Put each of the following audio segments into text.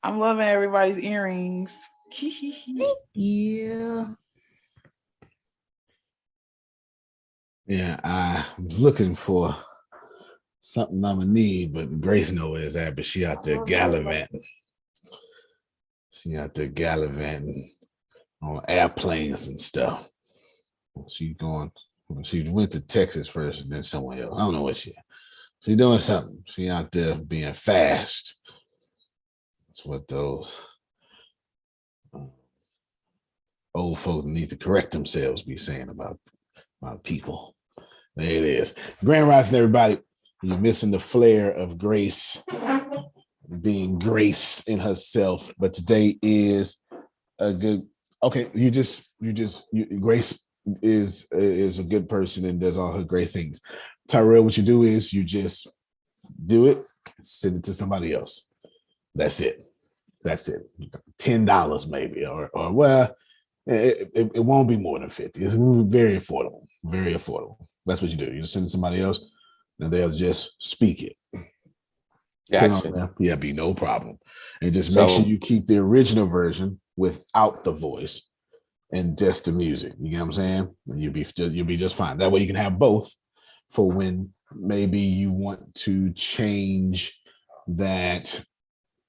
I'm loving everybody's earrings. Yeah. Yeah, I was looking for something I'm gonna need, but Grace knows where it's at, but she out there gallivanting. She out there gallivanting on airplanes and stuff. She going. She went to Texas first and then somewhere else. I don't know what she doing something. She out there being fast. That's what those old folks need to correct themselves be saying about people. There it is. Grand Rising, everybody. You're missing the flair of Grace being Grace in herself, but today is a good. Okay, Grace is a good person and does all her great things. Tyrell, what you do is you just do it, send it to somebody else. That's it. $10 maybe, or well, it won't be more than 50. It's very affordable. Very affordable. That's what you do. You send it to somebody else, and they'll just speak it. Gotcha. Yeah, be no problem. And just make sure you keep the original version without the voice and just the music. You get what I'm saying? You'll be just fine. That way you can have both for when maybe you want to change that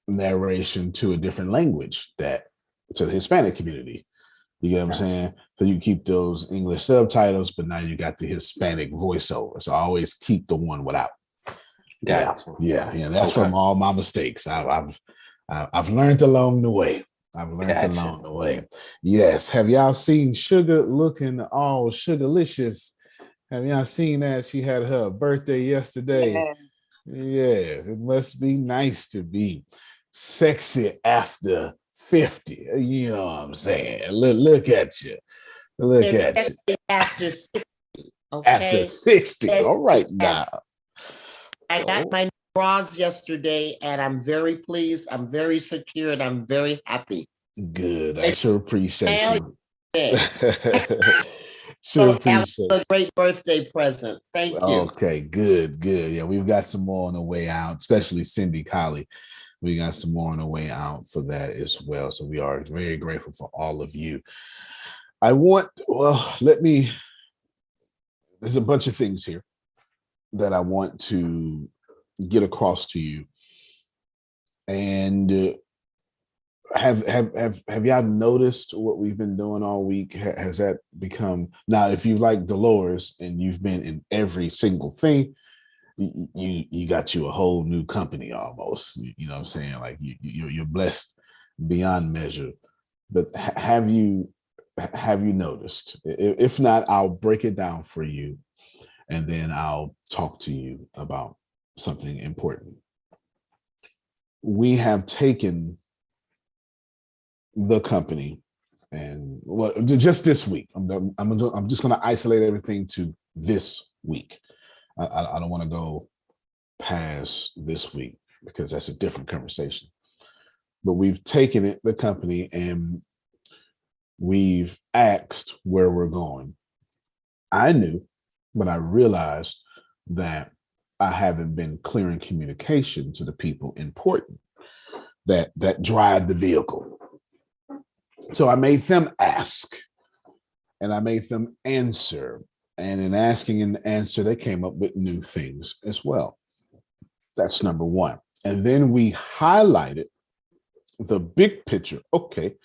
narration to a different language to the Hispanic community. You get what I'm saying? So you keep those English subtitles, but now you got the Hispanic voiceover. So I always keep the one without. Gotcha. Yeah. That's from all my mistakes. I've learned along the way. Along the way. Yes. Have y'all seen Sugar looking all sugarlicious? Have y'all seen that? She had her birthday yesterday. Yes. It must be nice to be sexy after 50. You know what I'm saying? Look at you. After 60. Okay? After 60. All right now. I got my bras yesterday and I'm very pleased. I'm very secure and I'm very happy. Good. I sure appreciate you. Sure appreciate a great birthday present. Thank you. Okay, good. Yeah, we've got some more on the way out, especially Cindy Colley. We got some more on the way out for that as well. So we are very grateful for all of you. There's a bunch of things here that I want to get across to you. And have y'all noticed what we've been doing all week? Has that become, now if you like Dolores and you've been in every single thing, you got you a whole new company almost. You know what I'm saying? Like you're blessed beyond measure. But have you noticed? If not, I'll break it down for you, and then I'll talk to you about something important. We have taken the company, and well, just this week. I'm just going to isolate everything to this week. I don't want to go past this week because that's a different conversation. But we've taken the company, and we've asked where we're going. I knew, but I realized that I haven't been clear in communication to the people important that drive the vehicle. So I made them ask, and I made them answer. And in asking and answer, they came up with new things as well. That's number one. And then we highlighted the big picture. Okay,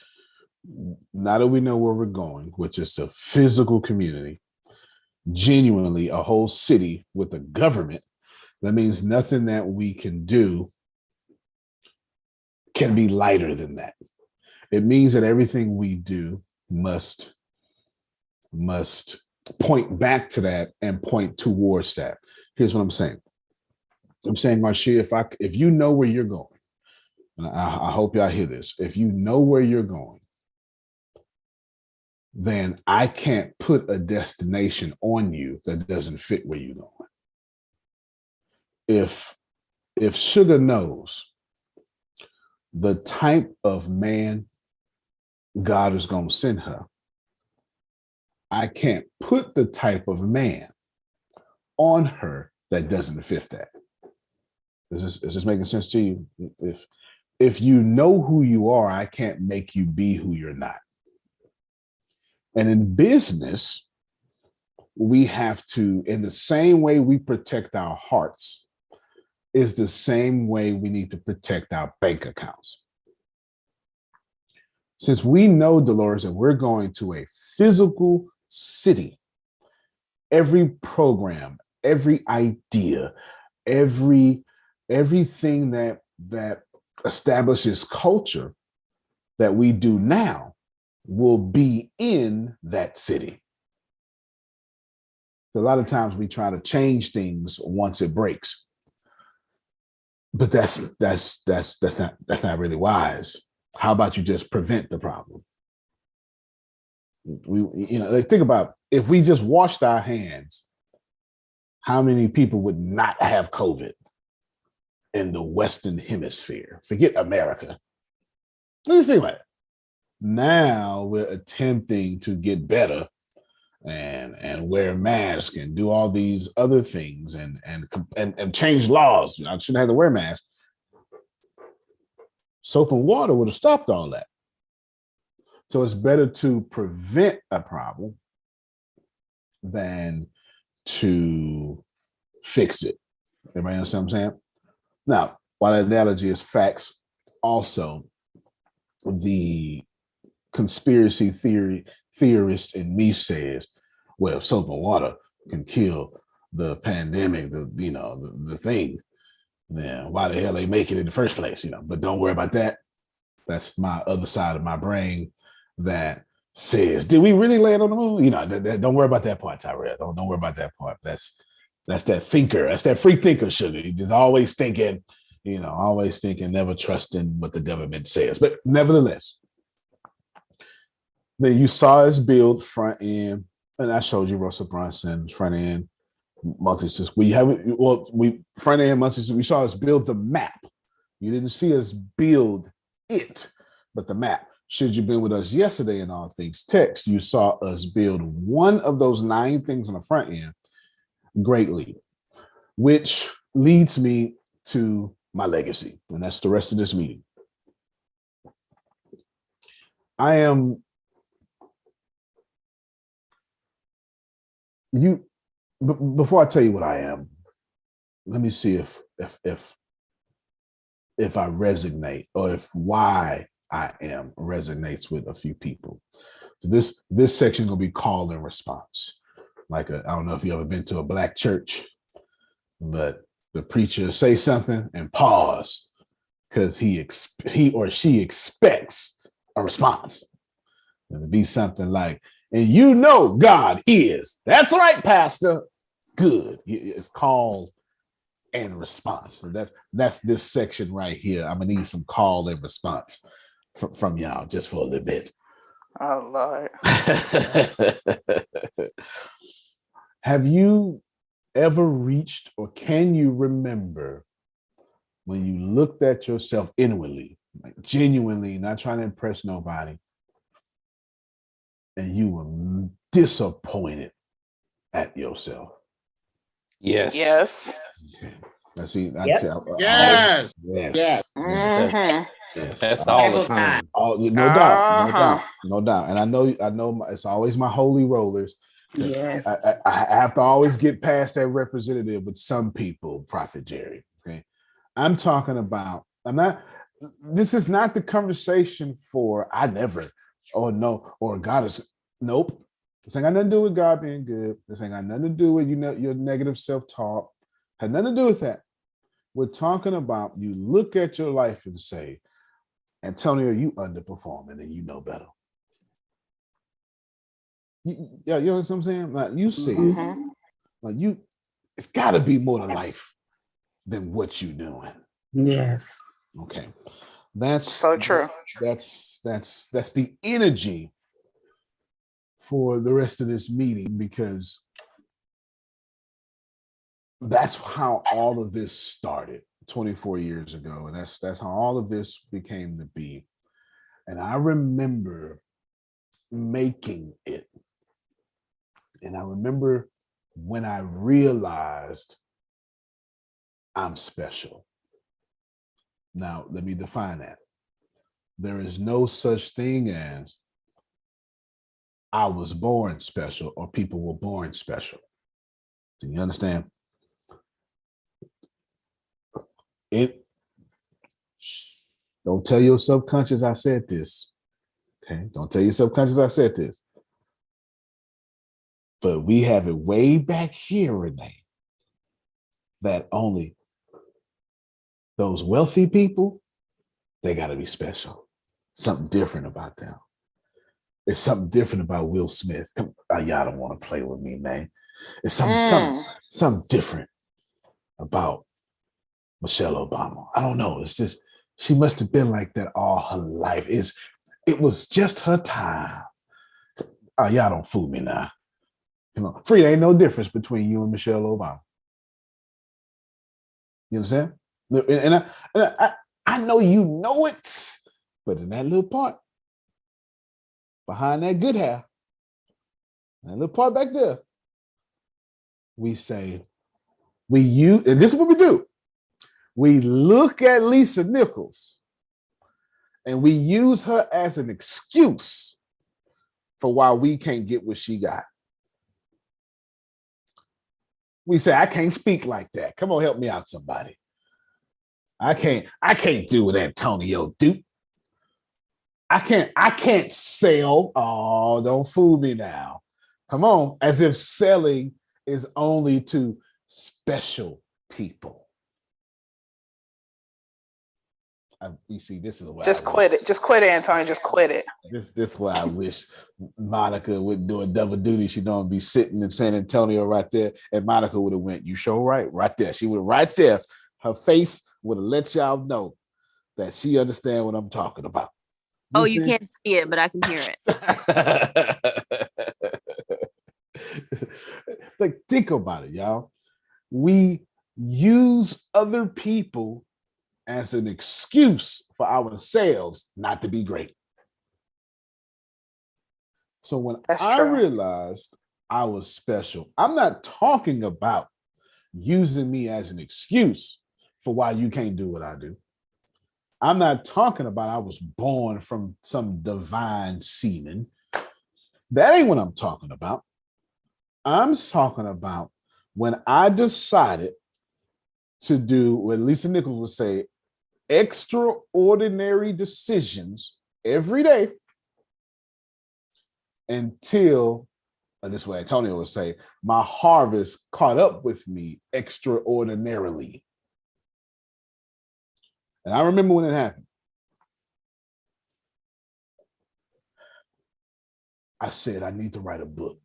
now that we know where we're going, which is a physical community, genuinely a whole city with a government, that means nothing that we can do can be lighter than that. It means that everything we do must point back to that and point towards that. Here's what I'm saying. I'm saying, Marcia, if you know where you're going, and I hope y'all hear this, if you know where you're going, then I can't put a destination on you that doesn't fit where you're going. If Sugar knows the type of man God is going to send her, I can't put the type of man on her that doesn't fit that. Is this making sense to you? if you know who you are, I can't make you be who you're not. And in business, we have to, in the same way we protect our hearts, is the same way we need to protect our bank accounts. Since we know, Dolores, that we're going to a physical city, every program, every idea, everything that establishes culture that we do now will be in that city. A lot of times we try to change things once it breaks, but that's not really wise. How about you just prevent the problem? Like, think about, if we just washed our hands, how many people would not have COVID in the Western Hemisphere? Forget America. Let's think about it. Now we're attempting to get better and wear masks and do all these other things and change laws. I shouldn't have to wear masks. Soap and water would have stopped all that. So it's better to prevent a problem than to fix it. Everybody understand what I'm saying? Now, while that analogy is facts, also the conspiracy theorist in me says, well, soap and water can kill the pandemic, the thing, then why the hell they make it in the first place? But don't worry about that. That's my other side of my brain that says, did we really land on the moon? Don't worry about that part, Tyrell. Don't worry about that part. That's that thinker. That's that free thinker sugar. He's just always thinking, never trusting what the government says. But nevertheless, then you saw us build front end, and I showed you Russell Brunson front end multi-system. Front end multi-system. We saw us build the map. You didn't see us build it, but the map. Should you been with us yesterday in All Things Text, you saw us build one of those 9 things on the front end greatly, which leads me to my legacy, and that's the rest of this meeting. Before I tell you what I am, let me see if I resonate, or if why I am resonates with a few people. So this section is gonna be call and response. I don't know if you ever been to a black church, but the preacher say something and pause because he or she expects a response. And to be something like, and God is. That's right, Pastor. Good. It's call and response. So that's this section right here. I'm gonna need some call and response from y'all just for a little bit. Oh Lord. Have you ever reached, or can you remember when you looked at yourself inwardly, like genuinely, not trying to impress nobody, and you were disappointed at yourself? Yes. Yes. Okay. Let's see. Yes. Yes. Yes. Mhm. Yes. That's all the time. No doubt. And I know it's always my holy rollers. Yes. I have to always get past that representative with some people, Prophet Jerry. Okay. I'm talking about, this is not the conversation for I never, or no, or God is, nope. This ain't got nothing to do with God being good. This ain't got nothing to do with your negative self-talk. Had nothing to do with that. We're talking about, you look at your life and say, Antonio, you underperforming and you know better. You know what I'm saying? Like you said, it's got to be more to life than what you're doing. Yes. Okay, that's So true. That's the energy for the rest of this meeting, because that's how all of this started 24 years ago, and that's how all of this became to be. And I remember making it. And I remember when I realized I'm special. Now, let me define that. There is no such thing as I was born special or people were born special. Do you understand? Don't tell your subconscious I said this. Okay, don't tell your subconscious I said this. But we have it way back here, Renee, that only those wealthy people, they got to be special. Something different about them. There's something different about Will Smith. Y'all don't want to play with me, man. It's something different about Michelle Obama. I don't know. It's just, she must have been like that all her life. It was just her time. Y'all don't fool me now. You know, Frida, ain't no difference between you and Michelle Obama. You understand? And I know you know it, but in that little part, behind that good hair, that little part back there, we say, we use, and this is what we do. We look at Lisa Nichols and we use her as an excuse for why we can't get what she got. We say, I can't speak like that. Come on, help me out, somebody. I can't do what Antonio do. I can't sell. Oh, don't fool me now. Come on, as if selling is only to special people. You see, this is why just quit it. Just quit it, Antonio. Just quit it. This is why I wish Monica would do a double duty. She don't be sitting in San Antonio right there, and Monica would have went, "You sure right there." She would right there. Her face would have let y'all know that she understand what I'm talking about. You can't see it, but I can hear it. Like, think about it, y'all. We use other people as an excuse for ourselves not to be great. So when I realized I was special, I'm not talking about using me as an excuse for why you can't do what I do. I'm not talking about I was born from some divine semen. That ain't what I'm talking about. I'm talking about when I decided to do what Lisa Nichols would say, extraordinary decisions every day until, this way Antonio would say, my harvest caught up with me extraordinarily. And I remember when it happened. I said, I need to write a book.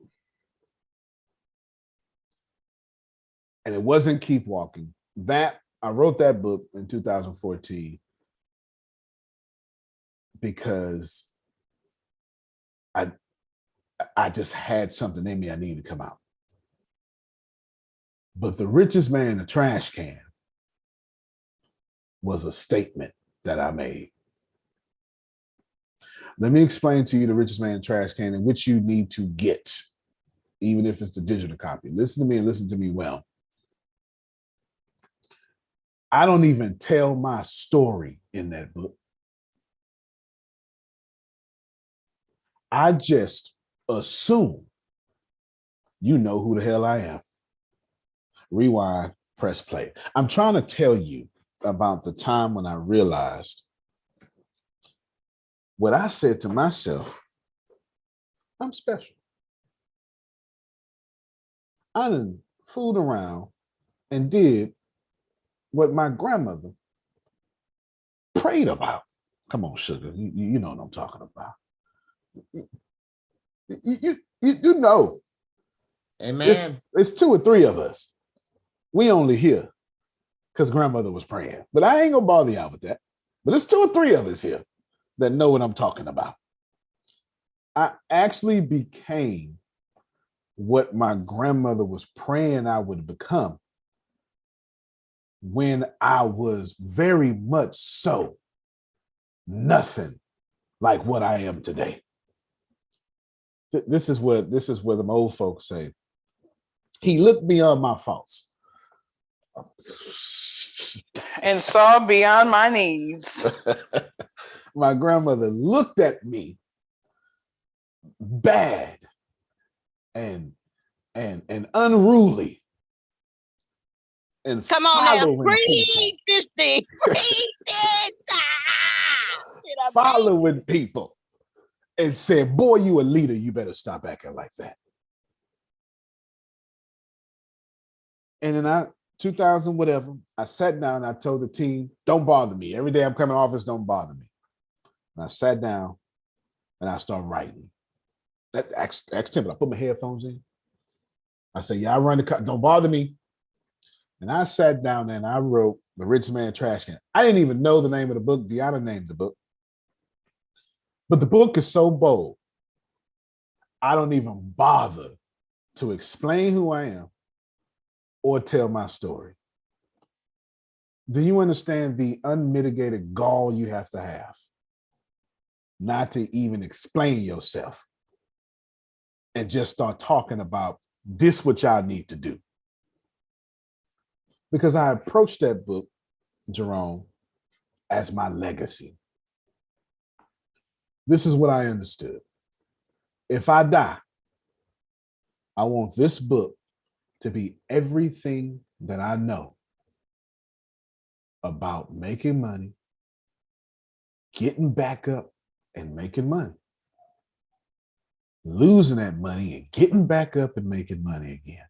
And it wasn't Keep Walking. I wrote that book in 2014 because I just had something in me I needed to come out. But The Richest Man in the Trash Can was a statement that I made. Let me explain to you The Richest Man in the Trash Can, in which you need to get, even if it's the digital copy. Listen to me and listen to me well. I don't even tell my story in that book. I just assume you know who the hell I am. Rewind, press play. I'm trying to tell you about the time when I realized what I said to myself, I'm special. I done fooled around and did what my grandmother prayed about. Come on, sugar. You know what I'm talking about. You know. Amen. It's 2 or 3 of us. We only here because grandmother was praying. But I ain't gonna bother y'all with that. But it's 2 or 3 of us here that know what I'm talking about. I actually became what my grandmother was praying I would become when I was very much so nothing like what I am today. This is what the old folks say. He looked beyond my faults. and saw beyond my needs. My grandmother looked at me bad and unruly and Come on now, following preach people, this thing. Preach it. Ah! following people, and said, "Boy, you a leader. You better stop acting like that." And in 2000, whatever, I sat down and I told the team, "Don't bother me. Every day I'm coming to office, don't bother me." And I sat down and I started writing. Ask Tim, I put my headphones in. I said, "Yeah, I run the don't bother me." And I sat down and I wrote The Richest Man Trash Can. I didn't even know the name of the book. Deanna named the book. But the book is so bold, I don't even bother to explain who I am or tell my story. Do you understand the unmitigated gall you have to have not to even explain yourself and just start talking about this, what y'all need to do? Because I approached that book, Jerome, as my legacy. This is what I understood. If I die, I want this book to be everything that I know about making money, getting back up and making money, losing that money and getting back up and making money again.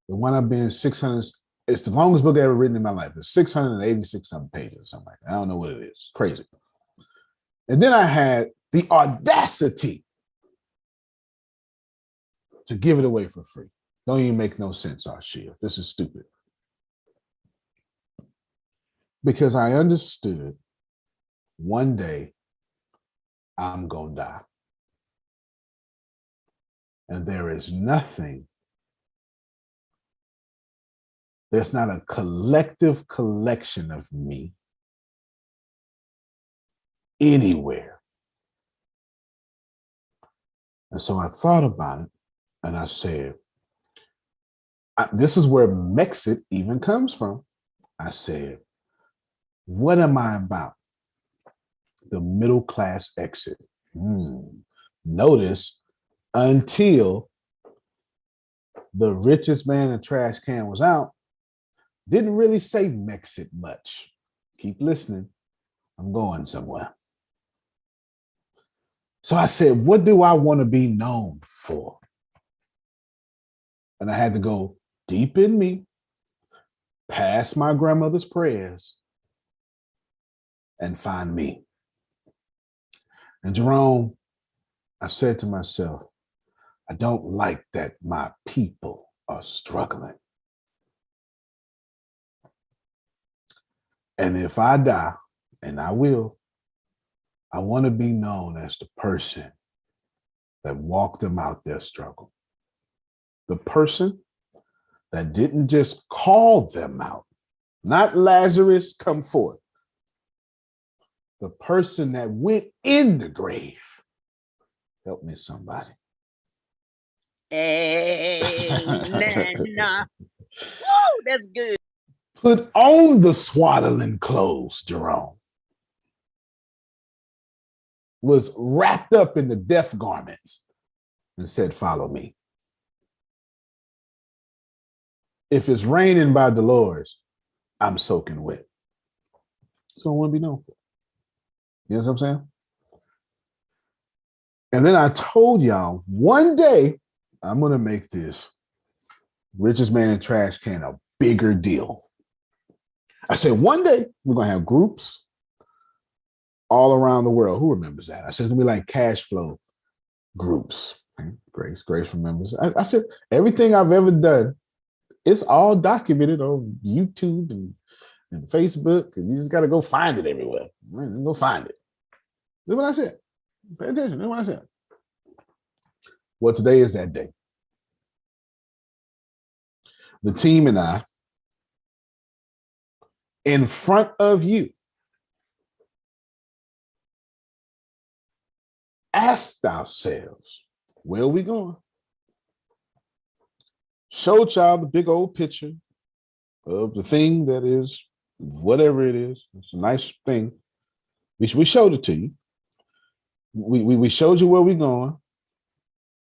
The one I've been 600, it's the longest book I've ever written in my life. It's 686 something pages or something like that. I don't know what it is. It's crazy. And then I had the audacity to give it away for free. Don't even make no sense, Arshia. This is stupid. Because I understood one day I'm going to die. And there is nothing, there's not a collective collection of me anywhere. And so I thought about it and I said, this is where Mexit even comes from. I said, what am I about? The middle class exit. Notice, until The Richest Man in Trash Can was out, didn't really say Mexit much. Keep listening. I'm going somewhere. So I said, what do I want to be known for? And I had to go deep in me, past my grandmother's prayers, and find me. And Jerome, I said to myself, I don't like that my people are struggling. And if I die, and I will, I want to be known as the person that walked them out their struggle. The person that didn't just call them out, not Lazarus, come forth. The person that went in the grave. Help me, somebody. Amen. Woo, that's good. Put on the swaddling clothes, Jerome. Was wrapped up in the death garments and said, follow me. If it's raining by Dolores, I'm soaking wet. So I want to be known for. You know what I'm saying? And then I told y'all, one day I'm going to make this Richest Man in Trash Can a bigger deal. I said, one day we're going to have groups all around the world. Who remembers that? I said, it's going to be like cash flow groups. Grace remembers. I said, everything I've ever done, it's all documented on YouTube and Facebook, and you just got to go find it everywhere. Go find it. That's what I said. Pay attention. That's what I said. Well, today is that day. The team and I, in front of you, asked ourselves, where are we going? Showed y'all the big old picture of the thing that is whatever it is. It's a nice thing. We showed it to you. We showed you where we're going.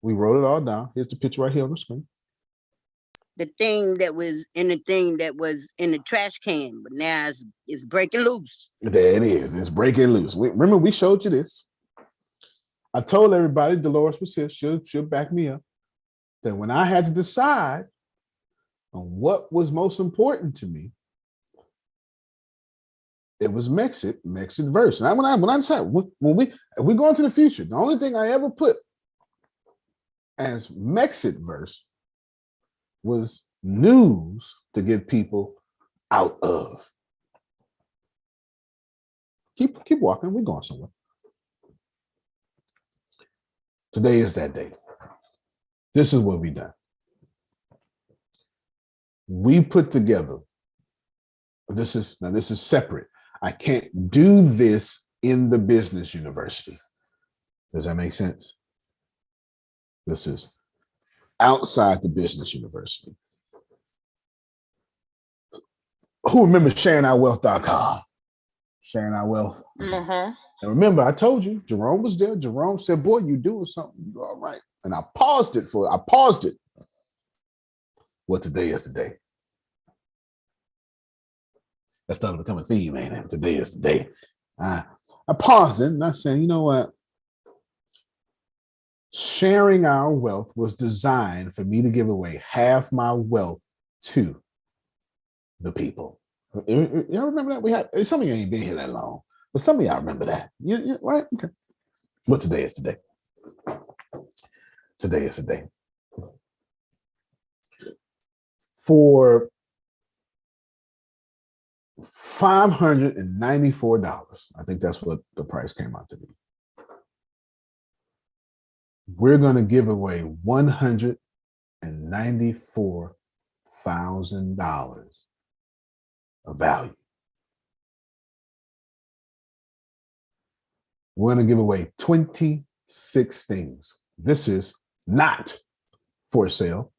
We wrote it all down. Here's the picture right here on the screen. The thing that was in the trash can, but now it's breaking loose. There it is. It's breaking loose. Remember, we showed you this. I told everybody Dolores was here. She'll back me up. That when I had to decide on what was most important to me, it was Mexit verse. And when I decided when we go into the future, the only thing I ever put as Mexit verse was news to get people out of. Keep walking. We're going somewhere. Today is that day. This is what we done. We put together. This is separate. I can't do this in the business university. Does that make sense? This is outside the business university. Who remembers sharingourwealth.com? Sharing Our Wealth. Mm-hmm. And remember, I told you, Jerome was there. Jerome said, boy, you doing something. You all right. And I paused it. Well, today is the day. That's starting to become a theme, ain't it? Today is the day. I paused it and I said, you know what? Sharing Our Wealth was designed for me to give away half my wealth to the people. Y'all remember that? We had some of you ain't been here that long, but some of y'all remember that. Yeah, right? Okay. But today is the day. Today is the day. For $594, I think that's what the price came out to be. We're going to give away $194,000 of value. We're going to give away 26 things. This is not for sale.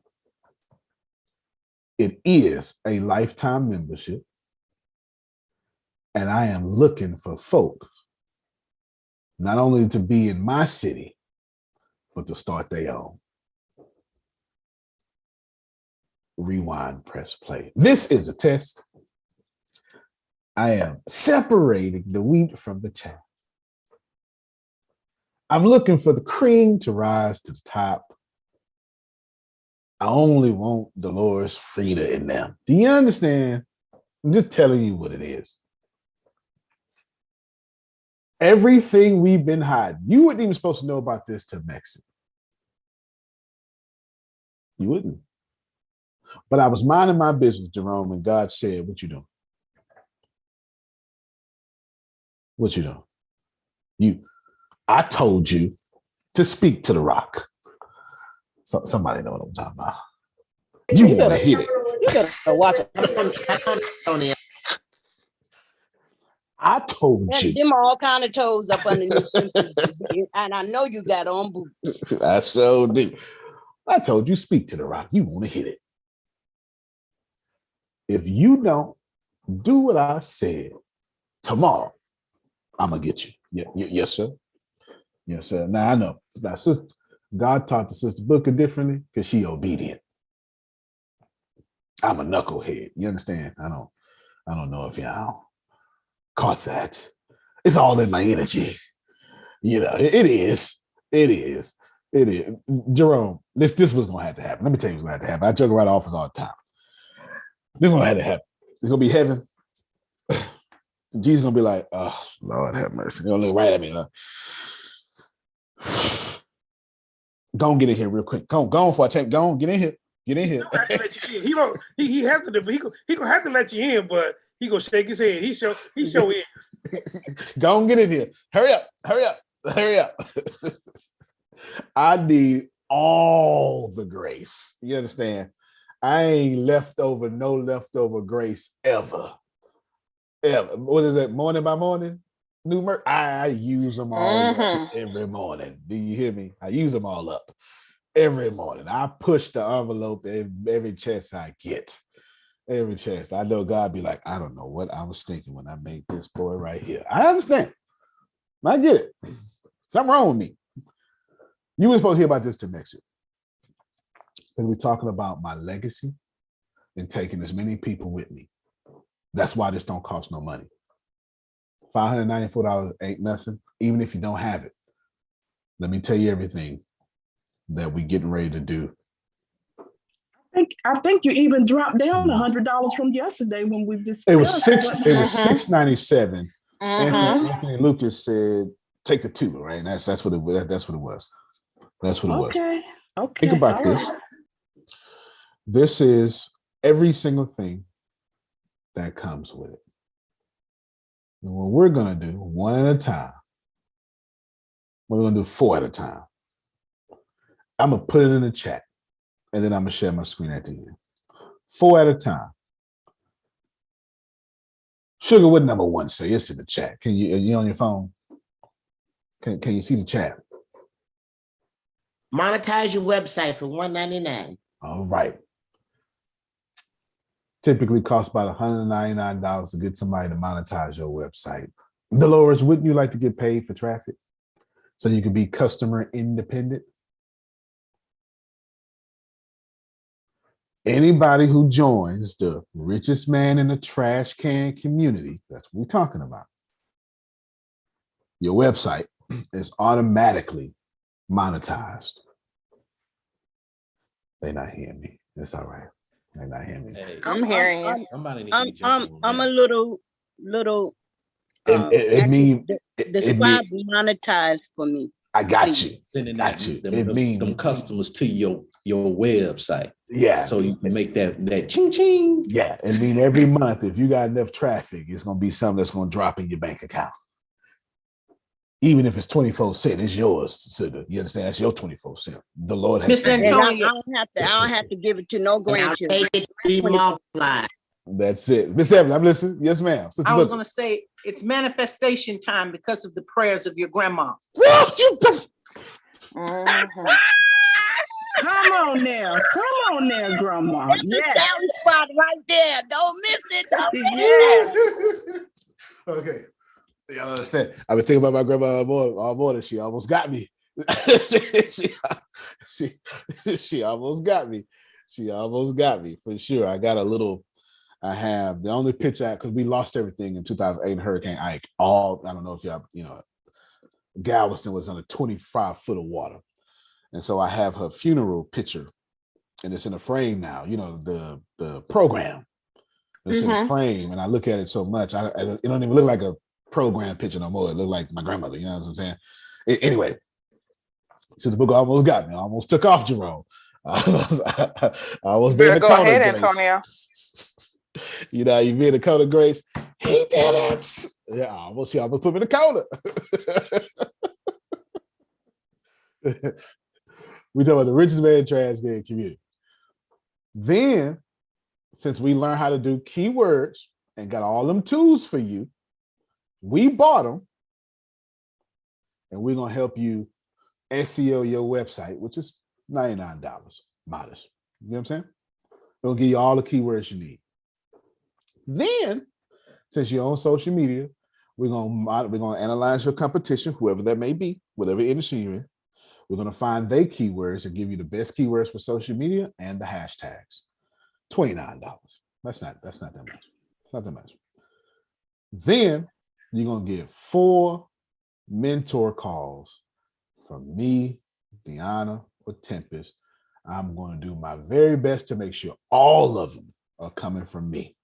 It is a lifetime membership. And I am looking for folk, not only to be in my city, but to start their own. Rewind, press play. This is a test. I am separating the wheat from the chaff. I'm looking for the cream to rise to the top. I only want Dolores Frida in them. Do you understand? I'm just telling you what it is. Everything we've been hiding. You wouldn't even supposed to know about this till Mexico. You wouldn't. But I was minding my business, Jerome, and God said, what you doing? What you doing? I told you to speak to the rock. Somebody know what I'm talking about. You want to hit it. You better watch it. I told you. Them all kind of toes up underneath them feet. And I know you got on boots. I so do. I told you, speak to the rock. You want to hit it. If you don't do what I said, tomorrow, I'm going to get you. Yes, sir. Yes, sir. Now, I know. Now, sister, God taught the sister Booker differently because she obedient. I'm a knucklehead. You understand? I don't know if y'all caught that. It's all in my energy. You know, it is. Jerome, this was going to have to happen. Let me tell you what's going to have to happen. I joke around the office all the time. This is going to have to happen. It's going to be heaven. Jesus going to be like, oh, Lord have mercy. He's going to look right at me. Go and get in here real quick. Go on for a change. Go on, get in here. Get in here. He has to. He gonna have to let you in, but he gonna shake his head. He show in. Go and get in here. Hurry up. I need all the grace. You understand? I ain't no leftover grace ever. What is that? Morning by morning? I use them all up every morning. Do you hear me? I use them all up every morning. I push the envelope in every chance I get. Every chance. I know God be like, I don't know what I was thinking when I made this boy right here. I understand. I get it. Something wrong with me. You were supposed to hear about this till next year. Because we're talking about my legacy and taking as many people with me. That's why this don't cost no money. $594 ain't nothing, even if you don't have it. Let me tell you everything that we getting ready to do. I think you even dropped down $100 from yesterday when we discussed. It was $697. Mm-hmm. Anthony Lucas said, "Take the two," right? And that's what it was. That's what it was. That's what it was. Okay. Think about this. Right. This is every single thing that comes with it. And what we're gonna do one at a time. We're gonna do 4 at a time. I'm gonna put it in the chat, and then I'm gonna share my screen at the end. 4 at a time. Sugar, what number 1 say? It's in the chat. Can you? Are you on your phone? Can you see the chat? Monetize your website for $199. All right. Typically costs about $199 to get somebody to monetize your website. Dolores, wouldn't you like to get paid for traffic so you can be customer independent? Anybody who joins the richest man in the trash can community, that's what we're talking about. Your website is automatically monetized. They're not hearing me. It's all right. They're not hearing me. Hey, I'm hearing you. somebody need to be jumping on I'm a that. little. It mean Describe monetized for me. I got you. Sending Got you. them customers to your website. Yeah. So you can make that ching ching. Yeah. It mean every month, if you got enough traffic, it's gonna be something that's gonna drop in your bank account. Even if it's 24 cents, it's yours. So you understand? That's your 24 cents. The Lord has. Miss And Antonia. I don't have to give it to no And I'll grandchildren. take it to be multiplied. That's it. Miss Evelyn, I'm listening. Yes, ma'am. Sister I was Booker. going to say it's manifestation time because of the prayers of your grandma. Mm-hmm. Come on now, Grandma. That's the Yes. sound spot right there. Don't miss it. Don't miss Yes. Okay. Y'all understand? I've been thinking about my grandma all morning. She almost got me. she almost got me. She almost got me for sure. I have the only picture because we lost everything in 2008 Hurricane Ike. I don't know if y'all, Galveston was under 25 foot of water. And so I have her funeral picture and it's in a frame now, the program. It's in a frame and I look at it so much. It don't even look like a program picture no more. It looked like my grandmother, you know what I'm saying? Anyway, so the book almost got me. I almost took off Jerome. I almost been in the Go corner. ahead, Grace. Antonio. You be in the corner, Grace. He did it. Yeah, she almost put me in the corner. We talk about the richest man trash can community. Then, since we learned how to do keywords and got all them tools for you, we bought them, and we're gonna help you SEO your website, which is $99, modest. You know what I'm saying? We'll give you all the keywords you need. Then, since you're on social media, we're gonna analyze your competition, whoever that may be, whatever industry you're in. We're gonna find their keywords and give you the best keywords for social media and the hashtags. $29. That's not that much. It's not that much. Then you're gonna get 4 mentor calls from me, Deanna, or Tempest. I'm going to do my very best to make sure all of them are coming from me.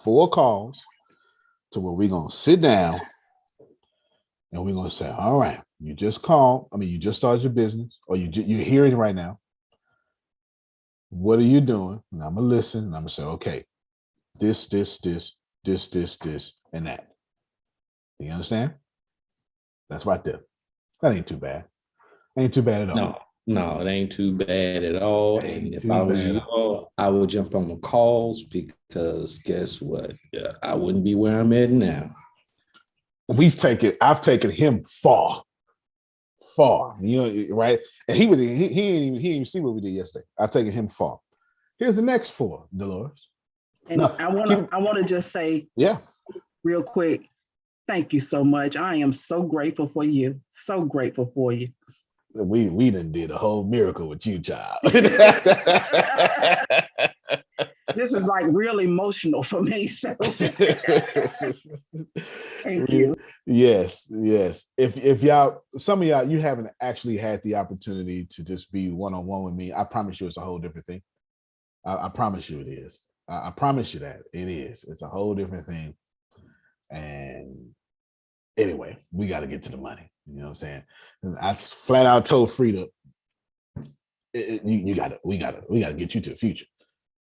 4 calls to where we're going to sit down and we're going to say, all right, you just started your business or you're hearing right now. What are you doing? And I'm going to listen and I'm going to say, okay, this, and that. You understand? That's right there. That ain't too bad. Ain't too bad at all. No, it ain't too bad at all. And if I was you all, I would jump on the calls because guess what? Yeah, I wouldn't be where I'm at now. I've taken him far, right? And he didn't even see what we did yesterday. I've taken him far. Here's the next 4, Dolores. And No, I want to just say yeah. real quick, thank you so much. I am so grateful for you. So grateful for you. We done did a whole miracle with you, child. This is like real emotional for me. So thank you. Yes. If y'all, some of y'all, you haven't actually had the opportunity to just be one-on-one with me, I promise you it's a whole different thing. I promise you it is. I promise you that it is. It's a whole different thing. And anyway, we got to get to the money. You know what I'm saying? I flat out told Frida, we got to get you to the future.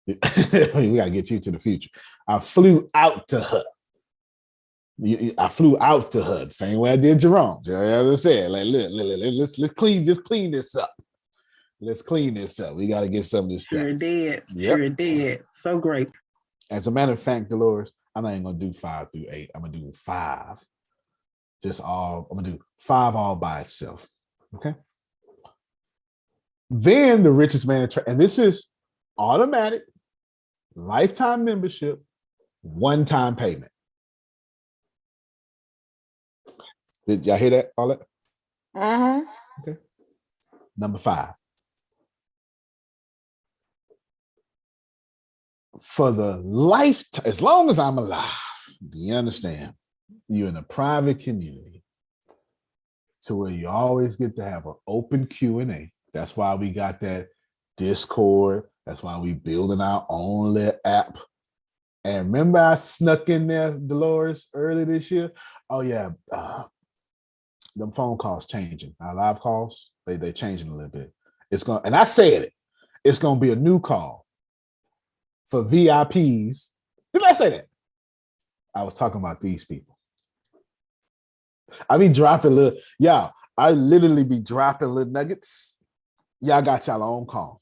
We got to get you to the future. I flew out to her. The same way I did Jerome. As I said, like, let's clean this up. Let's clean this up. We got to get some of this stuff. Sure did. Yep. Sure did. So great. As a matter of fact, Dolores, I'm not even gonna do 5 through 8. I'm gonna do 5. I'm gonna do 5 all by itself. Okay. Then the richest man, and this is automatic, lifetime membership, one-time payment. Did y'all hear that? All that? Okay. Number 5. For the lifetime, as long as I'm alive, do you understand? You're in a private community to where you always get to have an open Q&A. That's why we got that Discord. That's why we building our own little app. And remember I snuck in there, Dolores, early this year? Oh yeah, them phone calls changing. Our live calls, they changing a little bit. And I said it's gonna be a new call for VIPs. Did I say that? I was talking about these people. I be dropping I literally be dropping little nuggets. Y'all got y'all own call.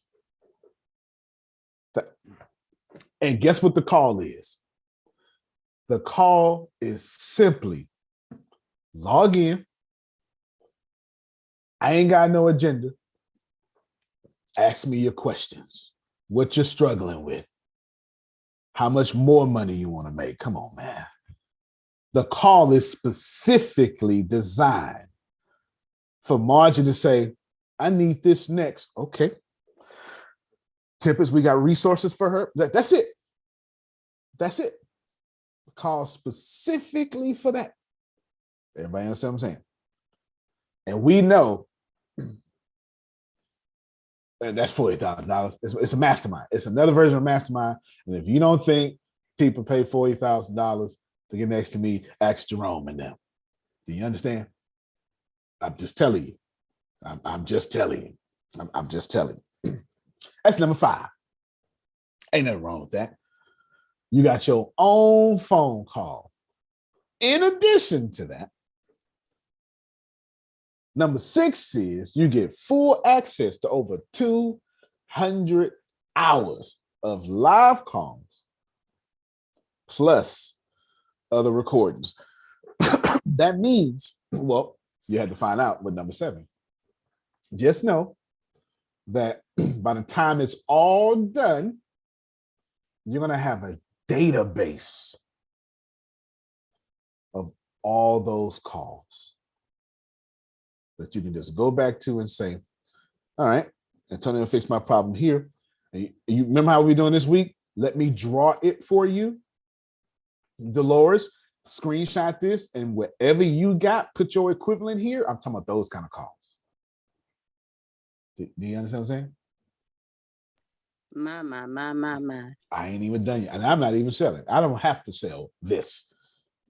And guess what the call is? The call is simply log in. I ain't got no agenda. Ask me your questions. What you're struggling with. How much more money you want to make. Come on, man. The call is specifically designed for Margie to say, I need this next. Okay. Tempest, we got resources for her. That's it. That's it. Call specifically for that. Everybody understand what I'm saying? And we know that's $40,000. It's a mastermind. It's another version of mastermind. And if you don't think people pay $40,000 to get next to me, ask Jerome and them. Do you understand? I'm just telling you. I'm just telling you. I'm just telling you. That's number 5. Ain't nothing wrong with that. You got your own phone call. In addition to that, number 6 is you get full access to over 200 hours of live calls plus other recordings. That means, well, you had to find out with number 7. Just know that by the time it's all done, you're going to have a database of all those calls that you can just go back to and say, all right, Antonio fixed my problem here. And you remember how we're doing this week? Let me draw it for you. Dolores, screenshot this, and whatever you got, put your equivalent here. I'm talking about those kind of calls. Do you understand what I'm saying? My. I ain't even done yet. And I'm not even selling. I don't have to sell this.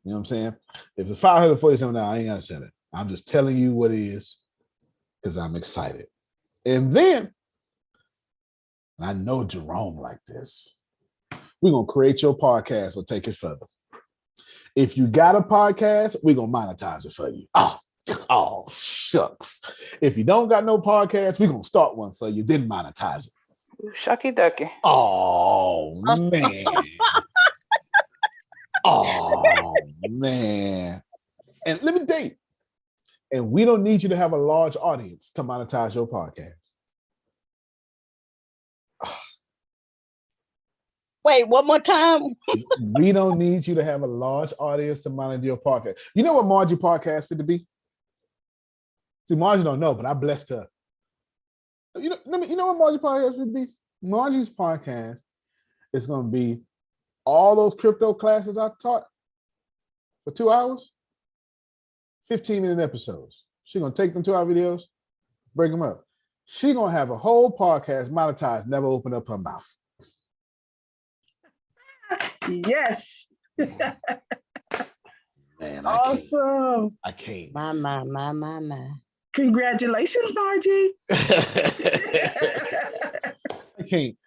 You know what I'm saying? If it's $547, I ain't gonna sell it. I'm just telling you what it is because I'm excited. And then I know Jerome like this. We're gonna create your podcast or take it further. If you got a podcast, we're gonna monetize it for you. Oh, shucks. If you don't got no podcast, we're gonna start one for you, then monetize it. Shucky ducky. Oh man. Oh man. And let me tell you, and we don't need you to have a large audience to monetize your podcast. Wait, one more time. We don't need you to have a large audience to monitor your podcast. You know what Margie podcast fit to be? See, Margie don't know, but I blessed her. You know what Margie podcast would be? Margie's podcast is going to be all those crypto classes I taught for 2 hours, 15-minute episodes. She's going to take them 2-hour videos, break them up. She's going to have a whole podcast monetized, never open up her mouth. Yes. Man, Awesome. I can't. My. Congratulations, Margie. I can't.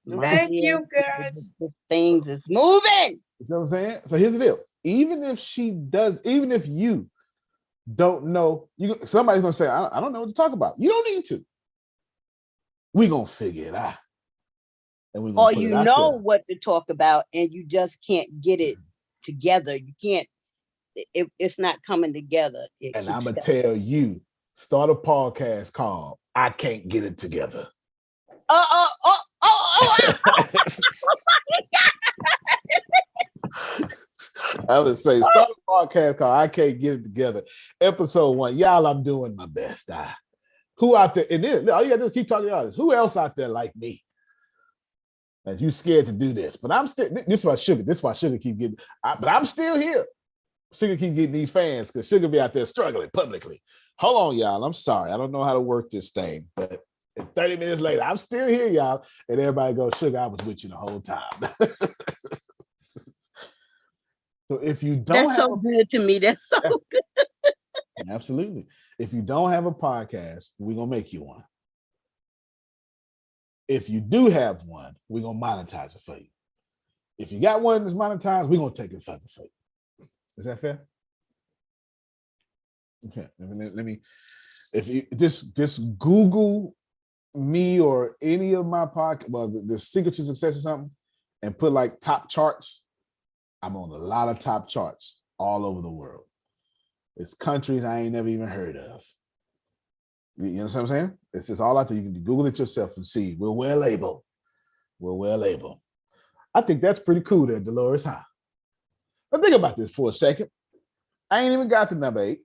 Thank you, guys. Things is moving. You know what I'm saying? So here's the deal. Even if you don't know, somebody's gonna say, I don't know what to talk about. You don't need to. We're gonna figure it out. And we're gonna Or you know what to talk about and you just can't get it together. You can't, it's not coming together. And I'm gonna tell you, start a podcast called I Can't Get It Together. I would say start a podcast called I Can't Get It Together. Episode 1. Y'all, I'm doing my best. Who out there? And then all you gotta do is keep talking to the audience. Who else out there like me? That you scared to do this? But I'm still. This is why Sugar. This is why Sugar keep getting. But I'm still here. Sugar keep getting these fans because Sugar be out there struggling publicly. Hold on, y'all. I'm sorry. I don't know how to work this thing, but 30 minutes later, I'm still here, y'all. And everybody goes, Sugar, I was with you the whole time. So if you don't That's so good to me. That's so good. Absolutely. If you don't have a podcast, we're going to make you one. If you do have one, we're going to monetize it for you. If you got one that's monetized, we're going to take it further for you. Is that fair? Okay. Let me if you just Google me or any of my podcast, well, the Secret to Success or something, and put like top charts. I'm on a lot of top charts all over the world. It's countries I ain't never even heard of. You know what I'm saying? It's just all out there. You can Google it yourself and see. We're well able. We're well able. I think that's pretty cool there, Dolores, huh? But think about this for a second. I ain't even got to number 8.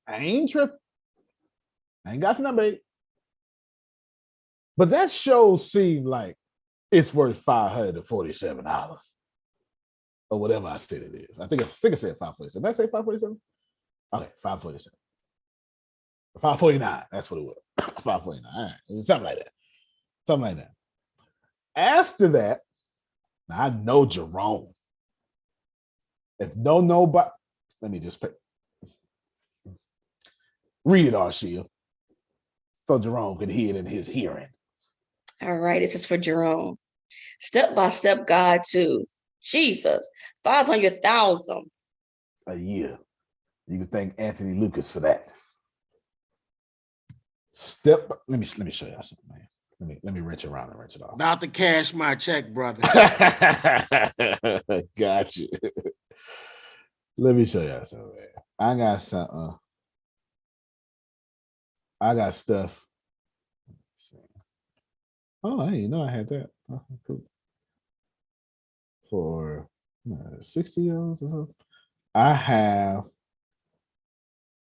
I ain't tripping. I ain't got to number 8. But that show seemed like it's worth $547. Or whatever I said it is. I think I said 547. Did I say 547? Okay, 547. 549. That's what it was. 549. All right. It was something like that. Something like that. After that, now I know Jerome. If don't know, but let me just read it, Arshia, so Jerome can hear it in his hearing. All right, this is for Jerome. Step-by-step guide to Jesus, 500,000 a year. You can thank Anthony Lucas for that. Let me show you something, man. Let me wrench around and wrench it off. About to cash my check, brother. Got you. Let me show you something, man. I got something. I got stuff. Oh, I didn't know I had that. Oh, cool. For 60 years or something. I have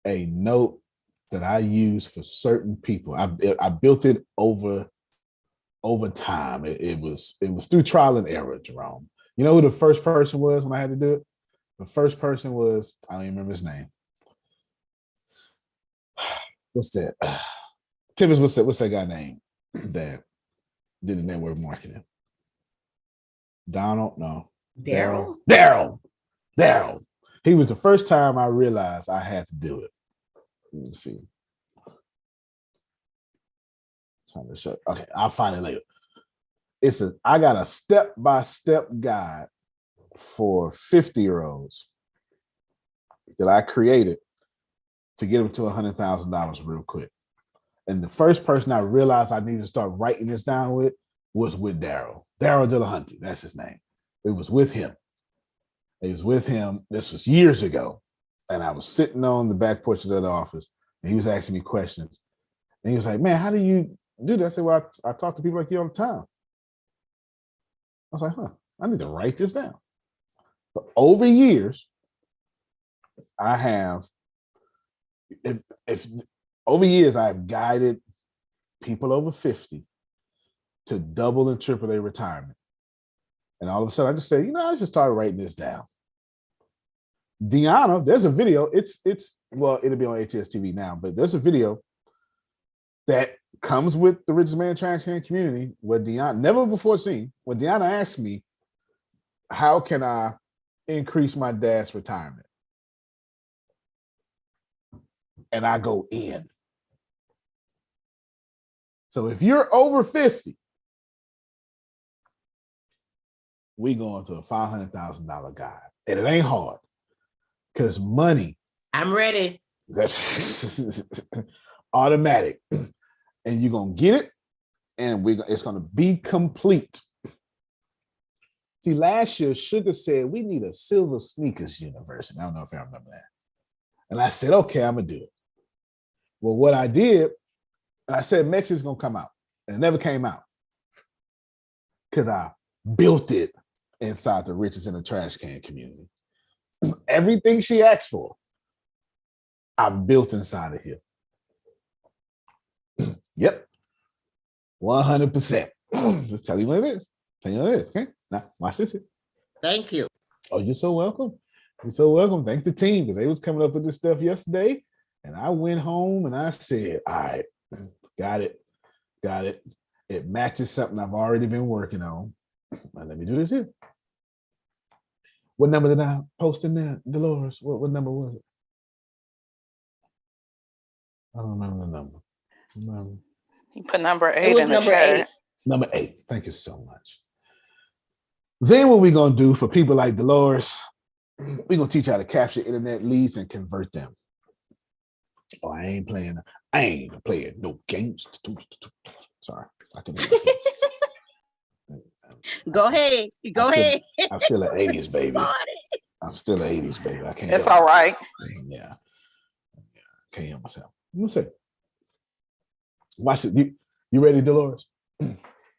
a note that I use for certain people. I built it over time. It was through trial and error, Jerome. You know who the first person was when I had to do it? The first person was, I don't even remember his name. What's that? Tibbs, what's that guy name that did the network marketing? Donald? No. Daryl. He was the first time I realized I had to do it. Let me see. Trying to show. Okay, I'll find it later. I got a step-by-step guide for 50-year-olds that I created to get them to $100,000 real quick. And the first person I realized I needed to start writing this down with was with Daryl. Daryl Dillahunty, that's his name. It was with him. This was years ago. And I was sitting on the back porch of the office, and he was asking me questions. And he was like, man, how do you do that? I said, well, I talk to people like you all the time. was like, I need to write this down. But over years, I have, if over years, I've guided people over 50 to double and triple their retirement. And all of a sudden I just say, I just started writing this down. Deanna, there's a video. Well, it'll be on ATS TV now, but there's a video that comes with the Richest Man Trash Can community where Deanna, never before seen, when Deanna asked me, how can I increase my dad's retirement? And I go in. So if you're over 50, we go into a $500,000 guide. And it ain't hard because money. I'm ready. That's automatic. And you're going to get it and it's going to be complete. See, last year, Sugar said, we need a Silver Sneakers University. I don't know if I remember that. And I said, okay, I'm going to do it. Well, what I did, I said, Mexico's going to come out. And it never came out. Because I built it inside the Richest in the Trash Can community. Everything she asked for, I built inside of here. Yep. 100%. Just tell you what it is. Tell you what it is. Okay. Now, watch this here. Thank you. Oh, you're so welcome. You're so welcome. Thank the team because they was coming up with this stuff yesterday. And I went home and I said, all right, got it. It matches something I've already been working on. Now, let me do this here. What number did I post in there, Dolores? What number was it? I don't remember the number. You put number 8 It was in the number chat. 8. Number 8. Thank you so much. Then what we're going to do for people like Dolores, we're going to teach you how to capture internet leads and convert them. Oh, I ain't playing no games. Sorry. I can Go ahead. I'm still an 80s baby. I'm still an 80s baby. I can't. It's all right. Yeah. Can't help myself. Let me see. Watch it. You ready, Dolores?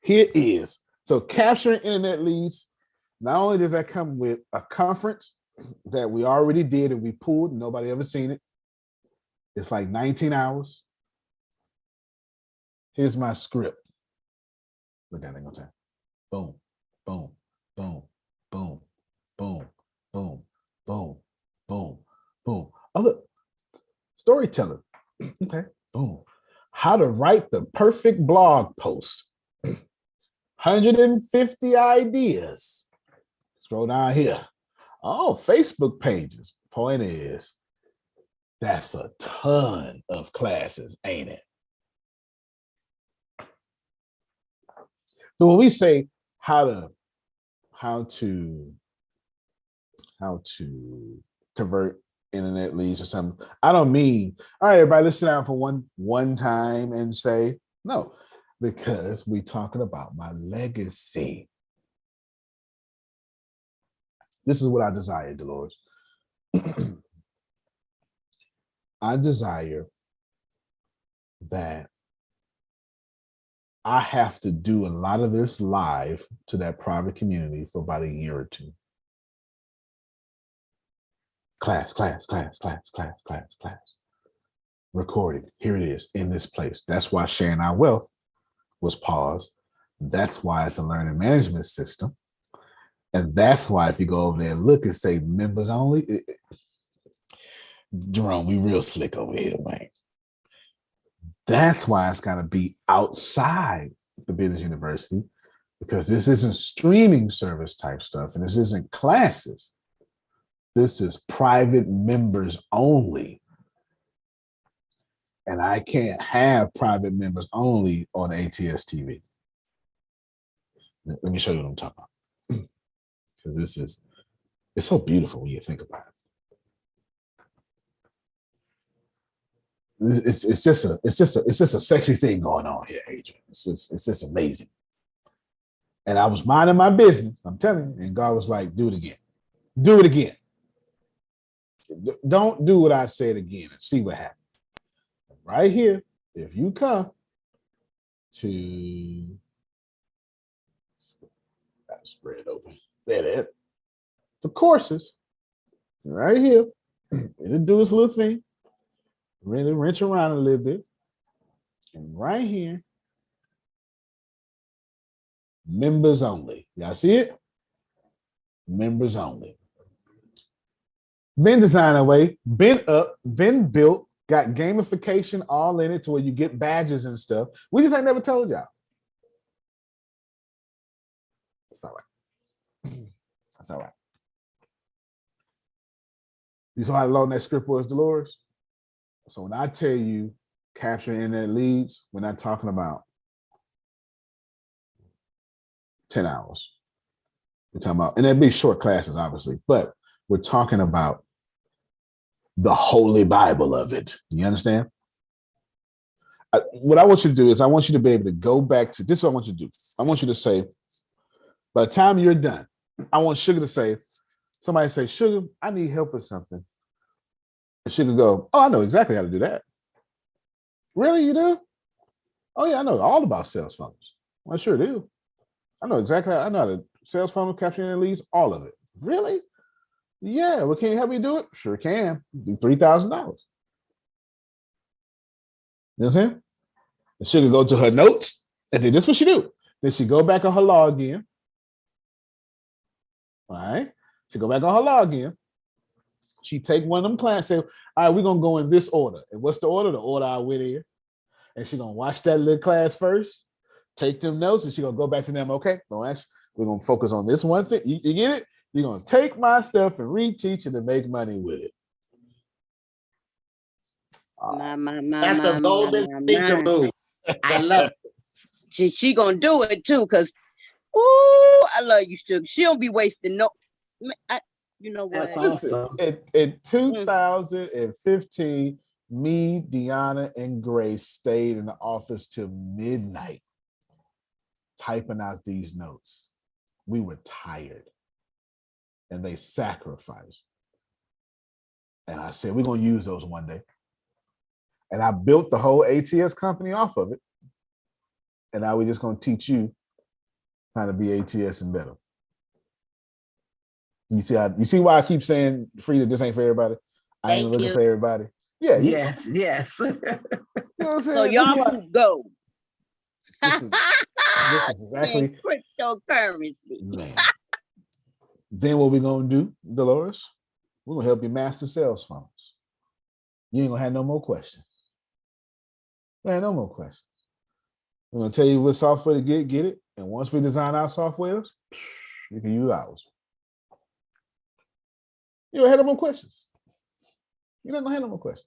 Here is. So capturing internet leads, not only does that come with a conference that we already did and we pulled, nobody ever seen it. It's like 19 hours. Here's my script. Look at it. Go time. Boom, boom, boom, boom, boom, boom, boom, boom, boom. Oh, look. Storyteller. Okay. Boom. How to write the perfect blog post. 150 ideas. Scroll down here. Oh, Facebook pages. Point is, that's a ton of classes, ain't it? So when we say how to convert internet leads or something, I don't mean, all right, everybody, let's sit down for one time and say no, because we're talking about my legacy. This is what I desire, Dolores. I desire that I have to do a lot of this live to that private community for about a year or two. Class. Recording. Here it is in this place. That's why Sharing Our Wealth was paused. That's why it's a learning management system. And that's why if you go over there and look and say members only, Jerome, we real slick over here, man. That's why it's got to be outside the business university, because this isn't streaming service type stuff, and this isn't classes. This is private members only. And I can't have private members only on ATS TV. Let me show you what I'm talking about. Because it's so beautiful when you think about it. It's just a sexy thing going on here, Adrian. It's just amazing. And I was minding my business, I'm telling you, and God was like, do it again. Do it again. Don't do what I said again and see what happens. Right here, if you come to got it spread open. There it is. The courses right here. It'll do its little thing. Really wrench around a little bit. And right here, members only. Y'all see it? Members only. Been designed away, been up, been built, got gamification all in it to where you get badges and stuff. We just ain't never told y'all. It's all right. That's all right. You saw how long that script was, Dolores? So when I tell you capturing internet leads, we're not talking about 10 hours. We're talking about, and there'd be short classes, obviously, but we're talking about the Holy Bible of it. You understand? What I want you to do is I want you to be able to go back to, this is what I want you to do. I want you to say, by the time you're done, I want Sugar to say, somebody say, Sugar, I need help with something. And Sugar go, oh, I know exactly how to do that. Really, you do? Oh yeah, I know all about sales funnels. I sure do. I know exactly how, I know how to sales funnel, capturing leads, all of it. Really? Yeah, well, can you help me do it? Sure can. Be $3,000. You know what I'm saying? And Sugar go to her notes, and then this is what she do. Then she go back on her login. All right. She go back on her login. She take one of them clients, say, all right, we're gonna go in this order. And what's the order? The order I went in. And she gonna watch that little class first, take them notes, and she gonna go back to them. Okay, don't ask. We're gonna focus on this one thing. You get it? You're gonna take my stuff and reteach it and make money with it. That's the golden finger move. I love it. She gonna do it too, cause I love you, Sugar. She don't be wasting no. You know what? That's awesome. In 2015, me, Deanna, and Grace stayed in the office till midnight typing out these notes. We were tired, and they sacrificed. And I said, we're gonna use those one day. And I built the whole ATS company off of it. And now we're just gonna teach you how to be ATS and better. You see why I keep saying, Frida, this ain't for everybody. I ain't looking for everybody. Yeah. Yes. You know what I'm saying? So y'all can go. This is exactly cryptocurrency. Man. Then what we're gonna do, Dolores? We're gonna help you master sales funnels. You ain't gonna have no more questions. Man, no more questions. We're gonna tell you what software to get it. And once we design our softwares, you can use ours. You don't have no more questions. You're not gonna have no more questions.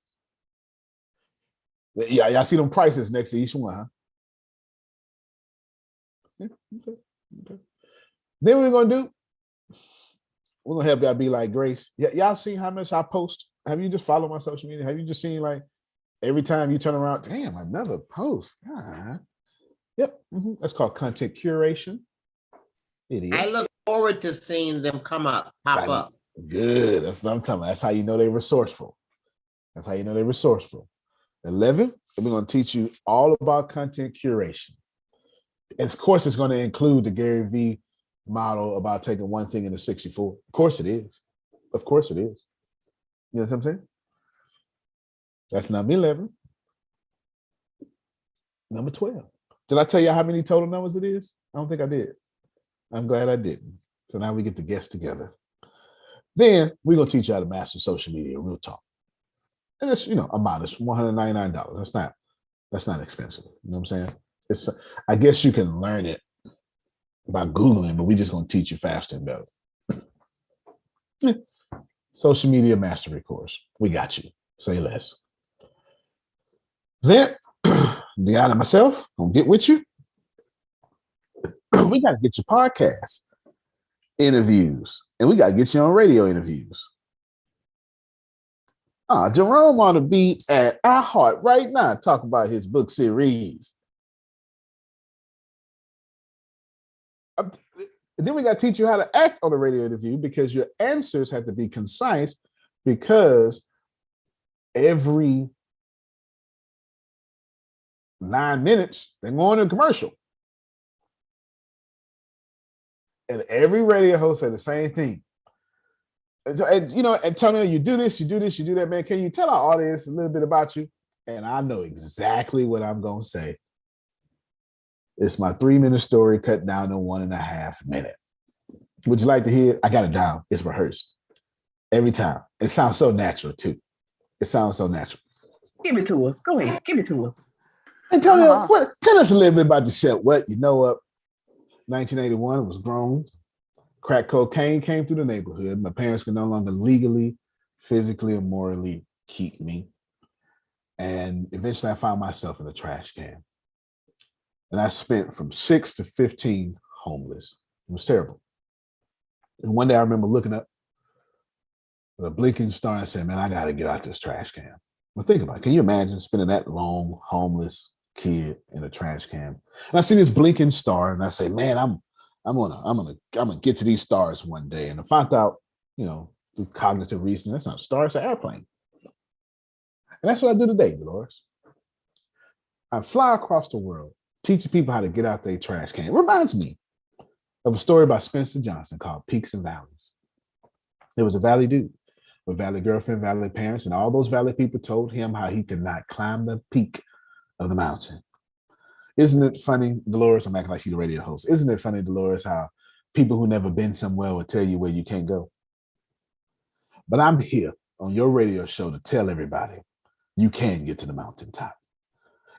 Yeah, y'all see them prices next to each one, huh? Yeah, okay. Then what we're gonna do, we're gonna help y'all be like Grace. Y'all see how much I post? Have you just followed my social media? Have you just seen like every time you turn around, damn, another post? God. Yep, that's called content curation. It is. I look forward to seeing them pop up. Good. That's what I'm talking about. That's how you know they're resourceful. 11, we're going to teach you all about content curation. And of course, it's going to include the Gary V model about taking one thing into 64. Of course it is. You know what I'm saying? That's number 11. Number 12. Did I tell you how many total numbers it is? I don't think I did. I'm glad I didn't. So now we get the guests together. Then we're going to teach you how to master social media, real talk. And it's, a modest $199. That's not expensive. You know what I'm saying? I guess you can learn it by Googling, but we're just going to teach you faster and better. Social media mastery course. We got you. Say less. Then, Deanna and myself, gonna get with you. We got to get your podcast interviews, and we got to get you on radio interviews. Jerome ought to be at iHeart right now talking about his book series. Then we got to teach you how to act on a radio interview, because your answers have to be concise, because every 9 minutes they're going to commercial. And every radio host said the same thing. And you know, Antonio, you do this, you do this, you do that, man. Can you tell our audience a little bit about you? And I know exactly what I'm going to say. It's my 3-minute story cut down to 1.5 minutes. Would you like to hear it? I got it down. It's rehearsed every time. It sounds so natural, too. It sounds so natural. Give it to us. Go ahead. Give it to us. Antonio, tell us a little bit about yourself. What you know up 1981, it was grown. Crack cocaine came through the neighborhood. My parents could no longer legally, physically, or morally keep me. And eventually I found myself in a trash can. And I spent from 6 to 15 homeless. It was terrible. And one day I remember looking up with a blinking star and saying, man, I got to get out this trash can. Well, think about it. Can you imagine spending that long homeless kid in a trash can? And I see this blinking star and I say, man, I'm gonna get to these stars one day. And I found out, you know, through cognitive reasoning, that's not a star, it's an airplane. And that's what I do today, Dolores. I fly across the world, teaching people how to get out their trash can. It reminds me of a story by Spencer Johnson called Peaks and Valleys. There was a valley dude with valley girlfriend, valley parents, and all those valley people told him how he could not climb the peak of the mountain. Isn't it funny, Dolores? I'm acting like she's the radio host. Isn't it funny, Dolores, how people who never been somewhere will tell you where you can't go? But I'm here on your radio show to tell everybody you can get to the mountaintop.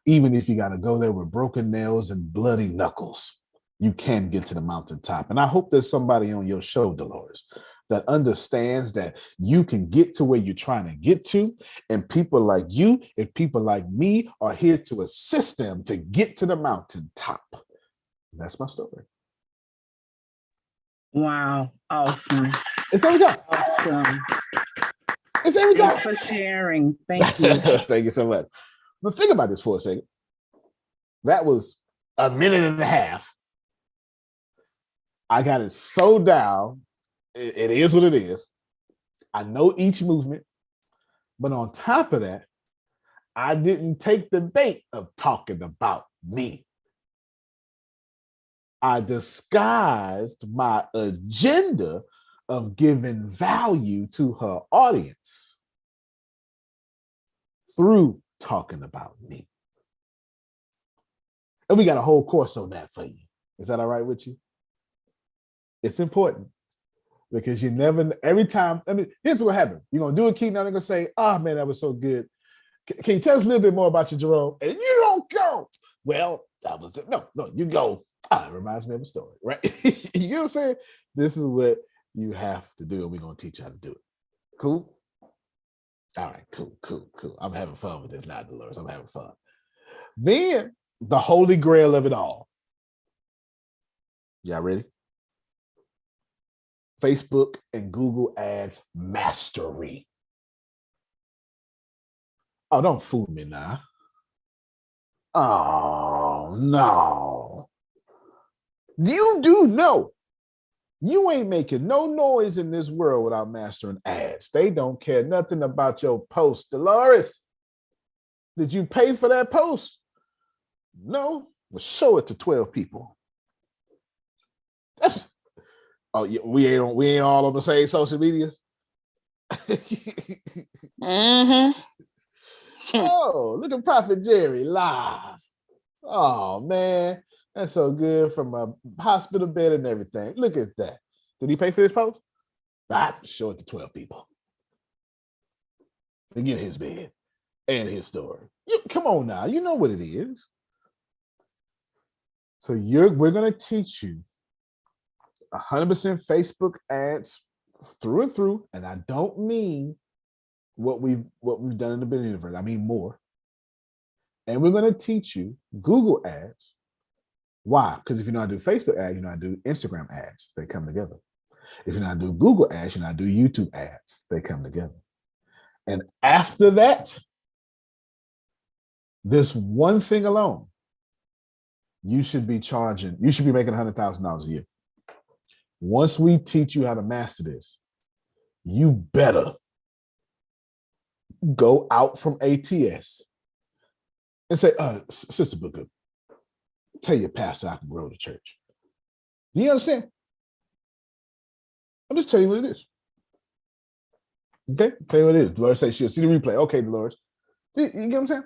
Even if you got to go there with broken nails and bloody knuckles, you can get to the mountaintop. And I hope there's somebody on your show, Dolores, that understands that you can get to where you're trying to get to. And people like you and people like me are here to assist them to get to the mountaintop. And that's my story. Wow. Awesome. It's every time. Awesome. It's every time. Thanks for sharing. Thank you. Thank you so much. But think about this for a second. That was 1.5 minutes. I got it so down. It is what it is. I know each movement, but on top of that, I didn't take the bait of talking about me. I disguised my agenda of giving value to her audience through talking about me. And we got a whole course on that for you. Is that all right with you? It's important. Because you never, every time, I mean, here's what happened. You're going to do a key, now they're going to say, oh man, that was so good. Can you tell us a little bit more about you, Jerome? And you don't go. Well, that was it. No, you go. It reminds me of a story, right? You know what I'm saying? This is what you have to do, and we're going to teach you how to do it. Cool? All right, cool. I'm having fun with this now, Dolores. I'm having fun. Then, the holy grail of it all. Y'all ready? Facebook and Google Ads mastery. Oh, don't fool me now. Oh, no. You do know you ain't making no noise in this world without mastering ads. They don't care nothing about your post. Dolores, did you pay for that post? No? Well, show it to 12 people. That's we ain't all on the same social medias. Oh, look at Prophet Jerry live. Oh man, that's so good, from a hospital bed and everything. Look at that. Did he pay for this post? Show it to 12 people. Forget his bed and his story. Come on now, you know what it is. So we're gonna teach you 100% Facebook ads through and through, and I don't mean what we've done in the business universe. I mean more. And we're going to teach you Google ads. Why? Because if you know how to do Facebook ads, you know how to do Instagram ads. They come together. If you know how to do Google ads, you know how to do YouTube ads. They come together. And after that, this one thing alone, you should be making $100,000 a year. Once we teach you how to master this, you better go out from ATS and say, Sister Booker, tell your pastor I can grow the church. Do you understand? I'm just telling you what it is. Okay, tell you what it is. Dolores says she'll see the replay. Okay, Dolores. You get what I'm saying?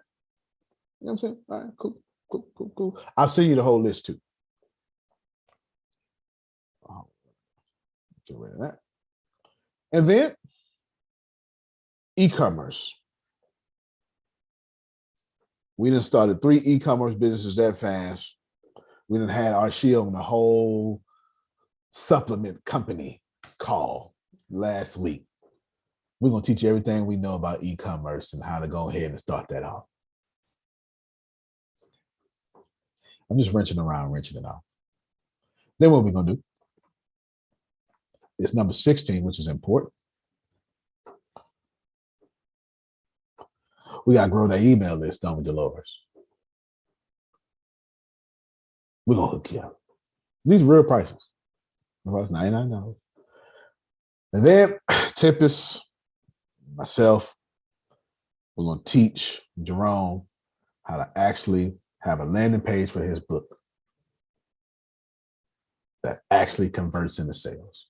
You know what I'm saying? All right, cool. I'll send you the whole list too. Get rid of that. And then e-commerce. We done started 3 e-commerce businesses that fast. We done had our shield on the whole supplement company call last week. We're going to teach you everything we know about e-commerce and how to go ahead and start that off. I'm just wrenching it off. Then what we're going to do is number 16, which is important. We got to grow that email list, don't we, Dolores? We're going to hook you up. These are real prices. It's $99. And then Tempest, myself, we're going to teach Jerome how to actually have a landing page for his book that actually converts into sales.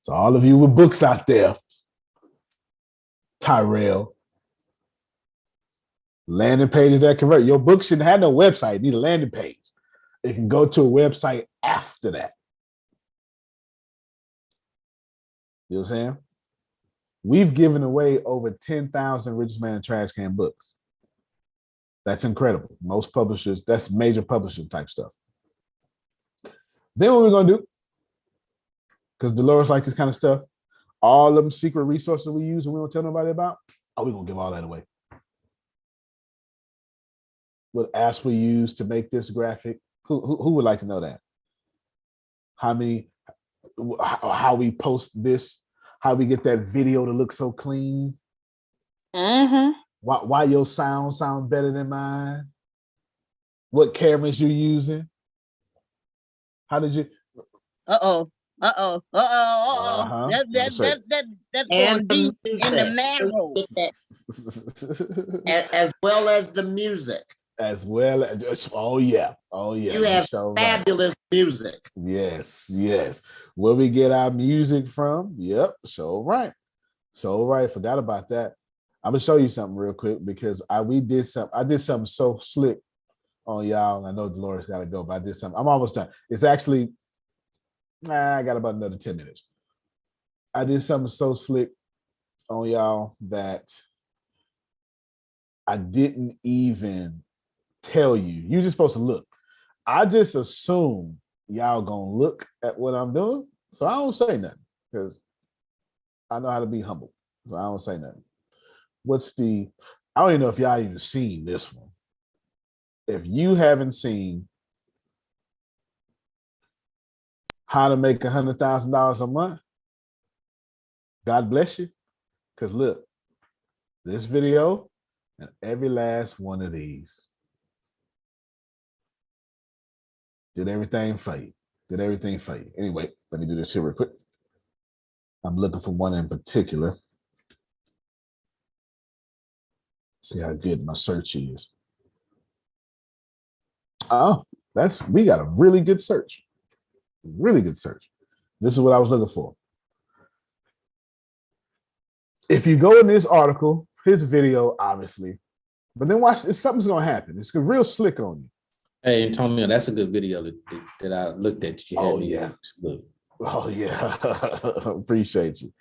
So all of you with books out there, Tyrell, landing pages that convert. Your book shouldn't have no website. You need a landing page. It can go to a website after that. You know what I'm saying? We've given away over 10,000 Richest Man in Trash Can books. That's incredible. Most publishers, that's major publishing type stuff. Then what we're going to do, because Dolores likes this kind of stuff, all them secret resources we use and we don't tell nobody about, we're going to give all that away. What apps we use to make this graphic. Who would like to know that? How we post this, how we get that video to look so clean. Mm-hmm. Why your sound better than mine? What cameras you using? How did you? Uh-oh. Uh-huh. That's And going the deep in the marrow. As well as the music. As well as, oh yeah. You have fabulous music. Yes. Where we get our music from? Yep, so right. Forgot about that. I'm gonna show you something real quick because I did something so slick on y'all. I know Dolores gotta go, but I did something. I'm almost done. It's actually, I got about another 10 minutes. I did something so slick on y'all that I didn't even tell you. You're just supposed to look. I just assume y'all gonna look at what I'm doing, so I don't say nothing because I know how to be humble. So I don't say nothing. I don't even know if y'all even seen this one. If you haven't seen how to make $100,000 a month, God bless you. Because look, this video and every last one of these did everything for you. Anyway, let me do this here real quick. I'm looking for one in particular. See how good my search is. Oh, we got a really good search. This is what I was looking for. If you go in this article, his video, obviously, but then watch, something's gonna happen. It's real slick on you. Hey, Antonio, that's a good video that I looked at. Look. Oh yeah, appreciate you.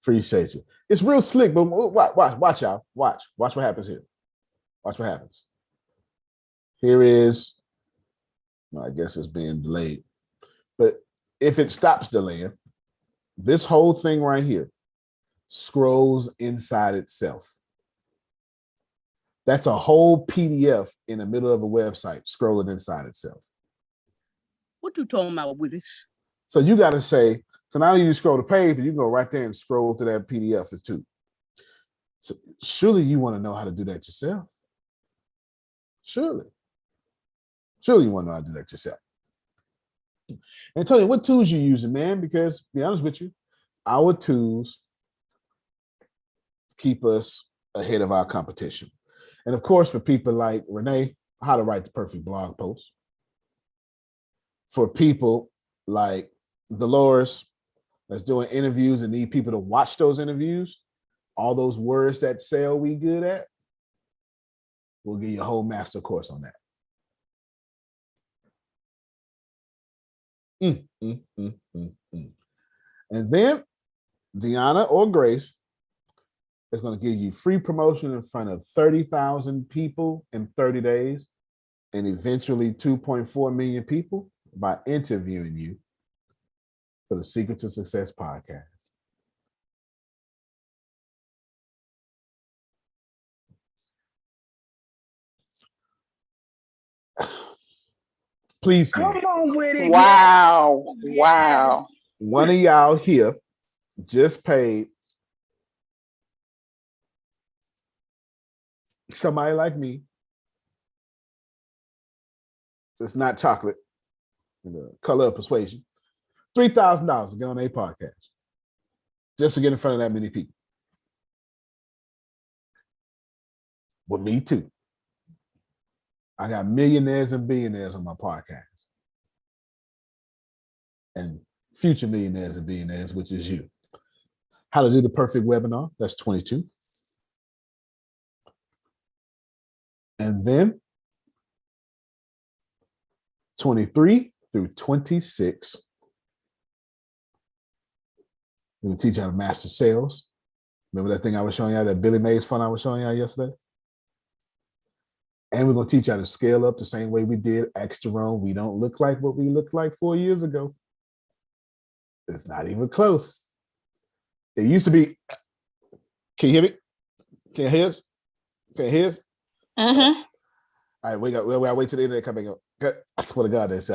It's real slick, but watch y'all. Watch what happens here. Watch what happens. Here is, well, I guess it's being delayed, but if it stops delaying, this whole thing right here scrolls inside itself. That's a whole PDF in the middle of a website scrolling inside itself. What you talking about with this? So you got to say, so now you scroll the page, but you can go right there and scroll to that PDF too. So surely you want to know how to do that yourself. Surely you want to know how to do that yourself. And tell you what tools you're using, man, because to be honest with you, our tools keep us ahead of our competition. And of course, for people like Renee, how to write the perfect blog post. for people like Dolores that's doing interviews and need people to watch those interviews, all those words that sell we good at, we'll give you a whole master course on that. And then Deanna or Grace is going to give you free promotion in front of 30,000 people in 30 days and eventually 2.4 million people by interviewing you for the Secret to Success podcast. Please, Come on with it. Wow. Yes. Wow. one of y'all here just paid somebody like me. It's not chocolate, the color of persuasion. $3,000 to get on a podcast just to get in front of that many people. Well, me too. I got millionaires and billionaires on my podcast, and future millionaires and billionaires, which is you. How to do the perfect webinar, that's 22. And then 23 through 26, we're gonna teach you how to master sales. Remember that thing I was showing y'all, that Billy Mays fund I was showing y'all yesterday? And we're gonna teach you how to scale up the same way we did Ask Jerome. We don't look like what we looked like 4 years ago. It's not even close. It used to be, can you hear me? Can you hear us? Can you hear us? All right, we gotta wait till the internet coming up. I swear to God, that's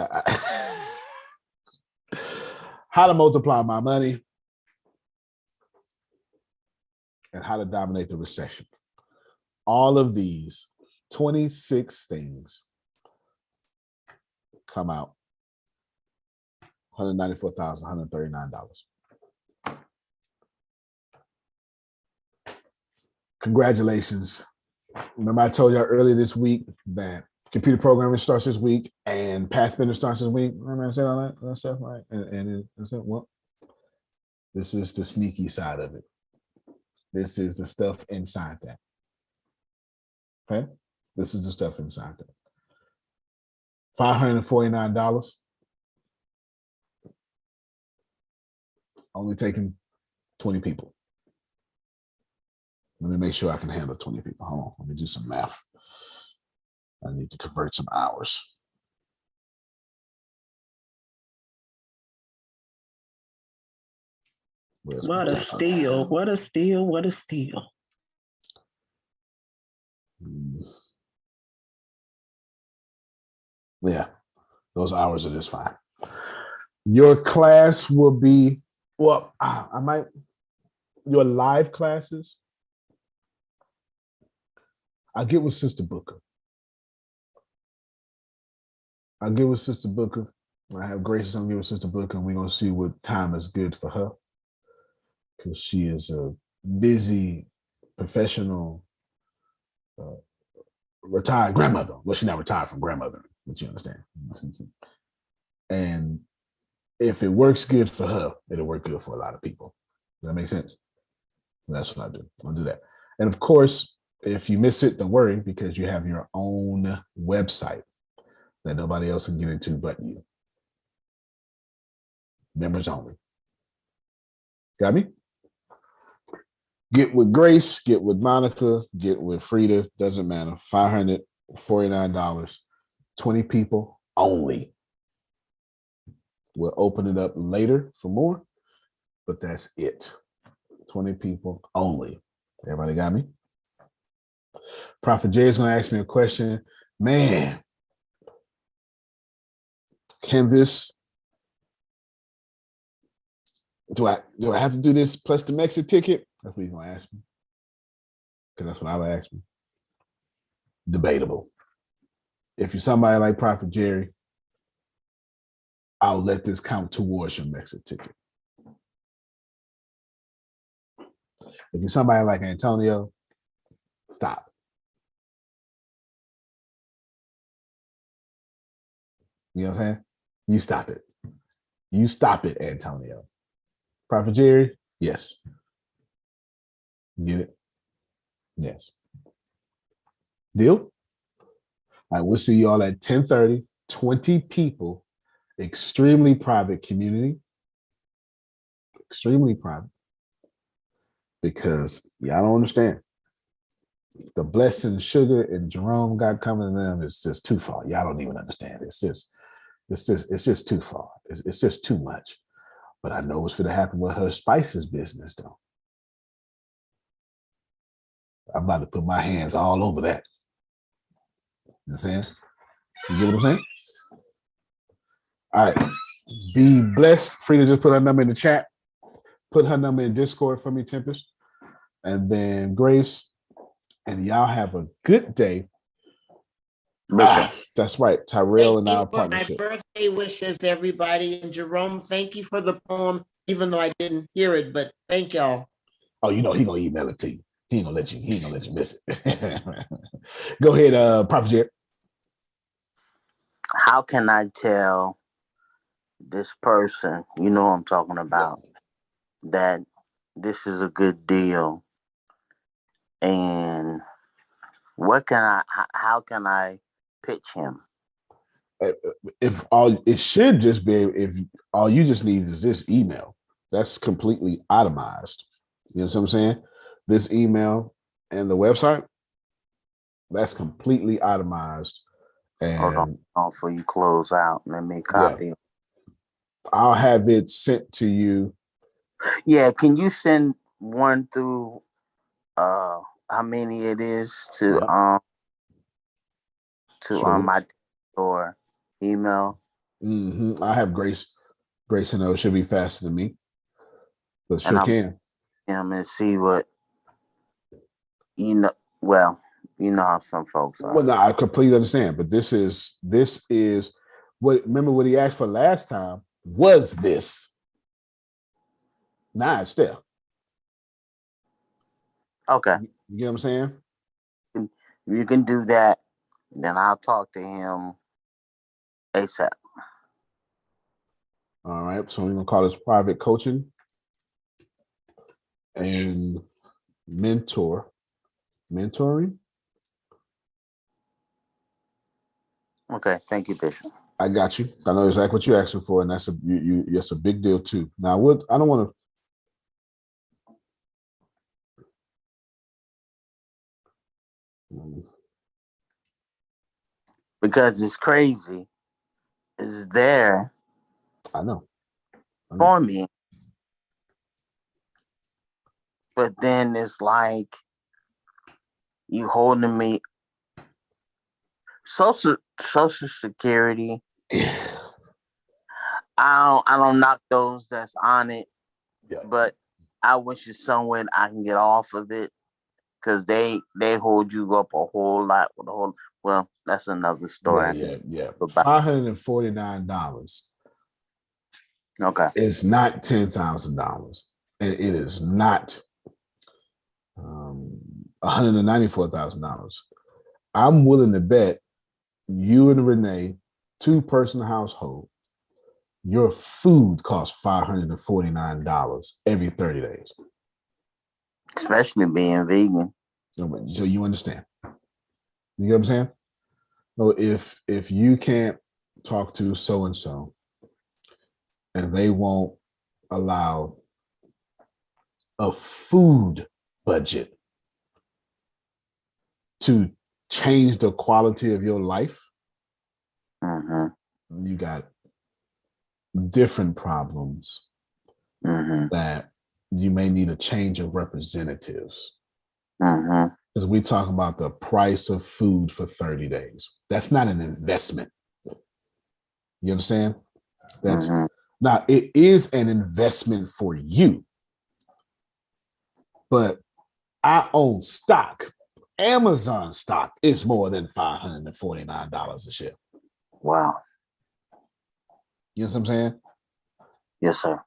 how to multiply my money and how to dominate the recession. All of these 26 things come out $194,139. Congratulations. Remember I told y'all earlier this week that computer programming starts this week and Pathfinder starts this week. Remember I said all that stuff, right? And I said, well, this is the sneaky side of it. This is the stuff inside that. Okay? This is the stuff inside that. $549. Only taking 20 people. Let me make sure I can handle 20 people. Hold on, let me do some math. I need to convert some hours. What a steal. What a steal. What a steal. Yeah, those hours are just fine. Your class will be, well, your live classes, I'll get with Sister Booker. I have Grace on give with Sister Booker, and we're going to see what time is good for her, because she is a busy professional retired grandmother. Well, she's not retired from grandmother, but you understand. And if it works good for her, it'll work good for a lot of people. Does that make sense? That's what I do. I'll do that. And of course, if you miss it, don't worry, because you have your own website that nobody else can get into but you. Members only. Got me? Get with Grace, get with Monica, get with Frida, doesn't matter. $549, 20 people only. We'll open it up later for more, but that's it. 20 people only. Everybody got me? Prophet Jay is going to ask me a question. Man, can this, do I have to do this plus the Mexican ticket? That's what he's going to ask me. Because that's what I would ask me. Debatable. If you're somebody like Prophet Jerry, I'll let this count towards your Mexican ticket. If you're somebody like Antonio, stop. You know what I'm saying? You stop it. You stop it, Antonio. Prophet Jerry, yes. Get it? Yes. Deal? All right, we'll see you all at 10:30. 20 people, extremely private community. Extremely private. Because y'all don't understand. The blessing Sugar and Jerome got coming to them is just too far. Y'all don't even understand. It's just too far. It's just too much. But I know what's going to happen with her spices business, though. I'm about to put my hands all over that. You know what I'm saying? You get what I'm saying? All right. Be blessed. Free to just put her number in the chat. Put her number in Discord for me, Tempest. And then Grace. And y'all have a good day. That's right. Tyrell and our partnership. My birthday wishes, everybody. And Jerome, thank you for the poem, even though I didn't hear it, but thank y'all. Oh, you know he gonna email it to you. He ain't gonna let you miss it. Go ahead, Prophet Jared. How can I tell this person, you know what I'm talking about, that this is a good deal? And how can I pitch him? If it should just be, if all you just need is this email, that's completely itemized. You know what I'm saying? This email and the website, that's completely itemized. And hold on before you close out. Let me copy. Yeah. I'll have it sent to you. Yeah, can you send one through how many it is to my or email? Mm-hmm. I have Grace. Grace and it should be faster than me, but sure can. And see what Well, you know how some folks are. Well, no, I completely understand, but this is what. Remember what he asked for last time was this. Nah, it's still. Okay. You get what I'm saying? You can do that. Then I'll talk to him ASAP. All right. So we're going to call this private coaching and mentoring. Okay. Thank you, Bishop. I got you. I know exactly what you're asking for, and that's a big deal too. Now, I don't want to. Because it's crazy. It's there. I know. For me. But then it's like you holding me. Social Security. I don't knock those that's on it. Yeah. But I wish it's somewhere I can get off of it. Because they hold you up a whole lot with a whole. Well, that's another story. Yeah. $549. Okay. It's not $10,000, and it is not $194,000. I'm willing to bet you and Renee, 2-person household, your food costs $549 every 30 days. Especially being vegan. So you understand. You know what I'm saying? So if you can't talk to so-and-so and they won't allow a food budget to change the quality of your life, you got different problems that you may need a change of representatives. Because we talk about the price of food for 30 days. That's not an investment. You understand? That's now it is an investment for you. But I own stock. Amazon stock is more than $549 a share. Wow. You know what I'm saying? Yes, sir.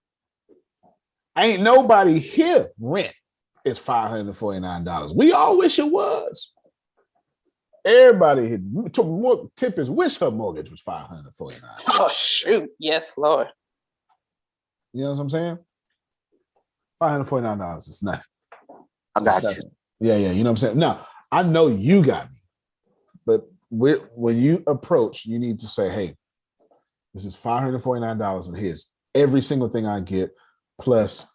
Ain't nobody here rent is $549. We all wish it was. Everybody took more tippers. Wish her mortgage was $549. Oh, shoot. Yes, Lord. You know what I'm saying? $549 is nothing. I got you. Yeah. You know what I'm saying? Now, I know you got me, but when you approach, you need to say, hey, this is $549 and here's every single thing I get, plus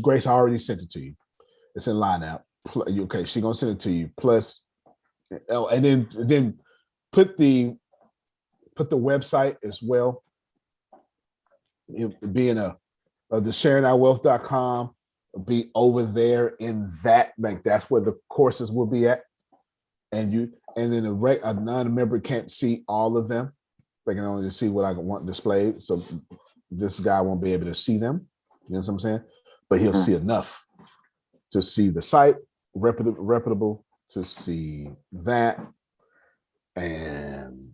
Grace, I already sent it to you. It's in line out. Okay, she's gonna send it to you. Plus, and then put the website as well. It being the sharingourwealth.com, be over there in that, like that's where the courses will be at. And then a non-member can't see all of them. They can only see what I want displayed. So this guy won't be able to see them. You know what I'm saying? But he'll see enough to see the site, reputable, to see that. And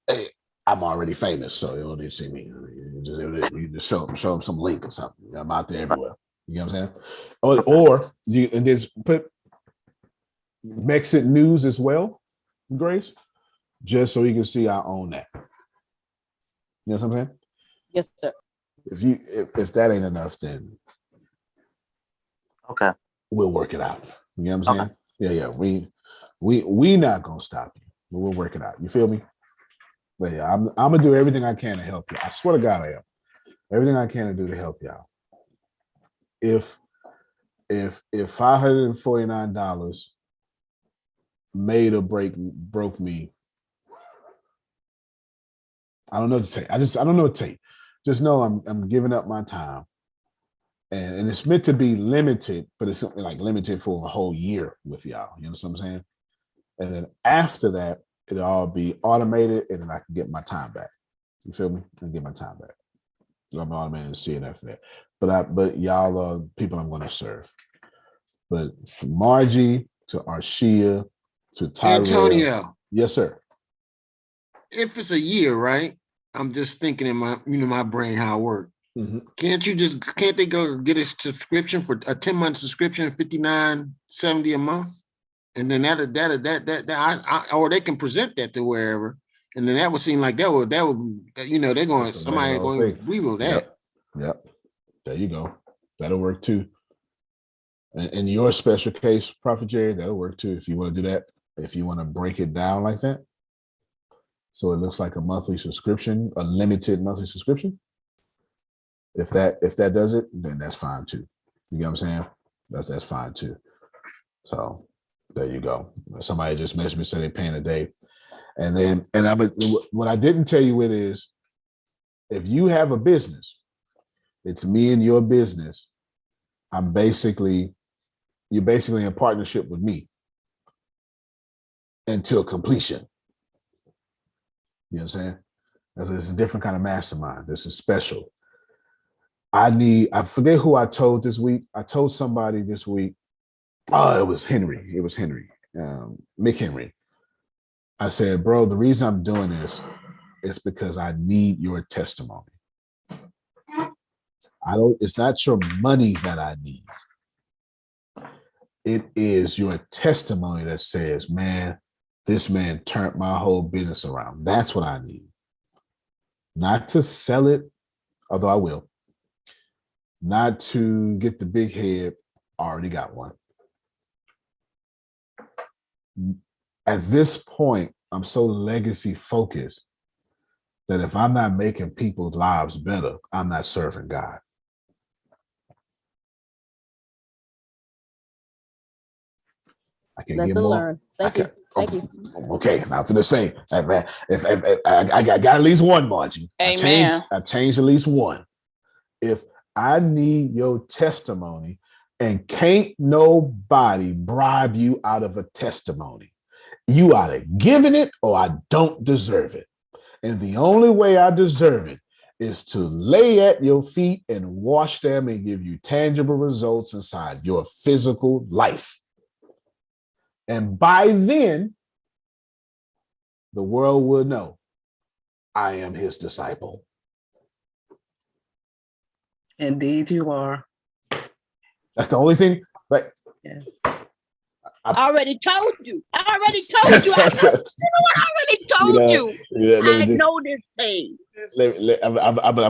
hey, I'm already famous, so you don't need to see me. You just show them some link or something. I'm out there everywhere. You know what I'm saying? Or you and just put Mexit News as well, Grace, just so you can see I own that. You know what I'm saying? Yes, sir. If that ain't enough, then okay, we'll work it out. You know what I'm saying? Yeah. We not gonna stop you, but we'll work it out. You feel me? But yeah, I'm gonna do everything I can to help you. I swear to God, I am. Everything I can to do to help y'all. If $549 made or broke me, I don't know what to say. I don't know what to say. Just know I'm giving up my time. And it's meant to be limited, but it's something like limited for a whole year with y'all. You know what I'm saying? And then after that, it'll all be automated, and then I can get my time back. You feel me? I can get my time back. I'm automated and see it after that. But y'all are people I'm going to serve. But from Margie to Arshia to Tyrell. Antonio. Yes, sir. If it's a year, right? I'm just thinking in my brain how it works. Mm-hmm. Can't they go get a subscription for a 10-month subscription, $59.70 a month? And then that or they can present that to wherever. And then that would seem like that would they're going, somebody going to agree with that. Yep. There you go. That'll work too. In your special case, Prophet Jerry, that'll work too if you want to do that. If you want to break it down like that. So it looks like a monthly subscription, a limited monthly subscription. If that does it, then that's fine too. You get what I'm saying? That's fine too. So there you go. Somebody just messaged me, said they're paying a day. And what I didn't tell you with is, if you have a business, it's me and your business. You're basically in partnership with me until completion. You know what I'm saying? It's a different kind of mastermind. This is special. I forget who I told this week. I told somebody this week. Oh, it was Henry. Mick Henry. I said, bro, the reason I'm doing this is because I need your testimony. It's not your money that I need. It is your testimony that says, man, this man turned my whole business around. That's what I need. Not to sell it, although I will. Not to get the big head, I already got one. At this point, I'm so legacy focused that if I'm not making people's lives better, I'm not serving God. I can't Lesson get more. learned. Thank you. Okay, now for the same. If I got at least one, Margie. Amen. I changed at least one. If I need your testimony, and can't nobody bribe you out of a testimony, you either giving it or I don't deserve it. And the only way I deserve it is to lay at your feet and wash them and give you tangible results inside your physical life. And by then, the world will know I am his disciple. Indeed, you are. That's the only thing. Like, yes. I already told you. I already told you. I already told you. I know this thing.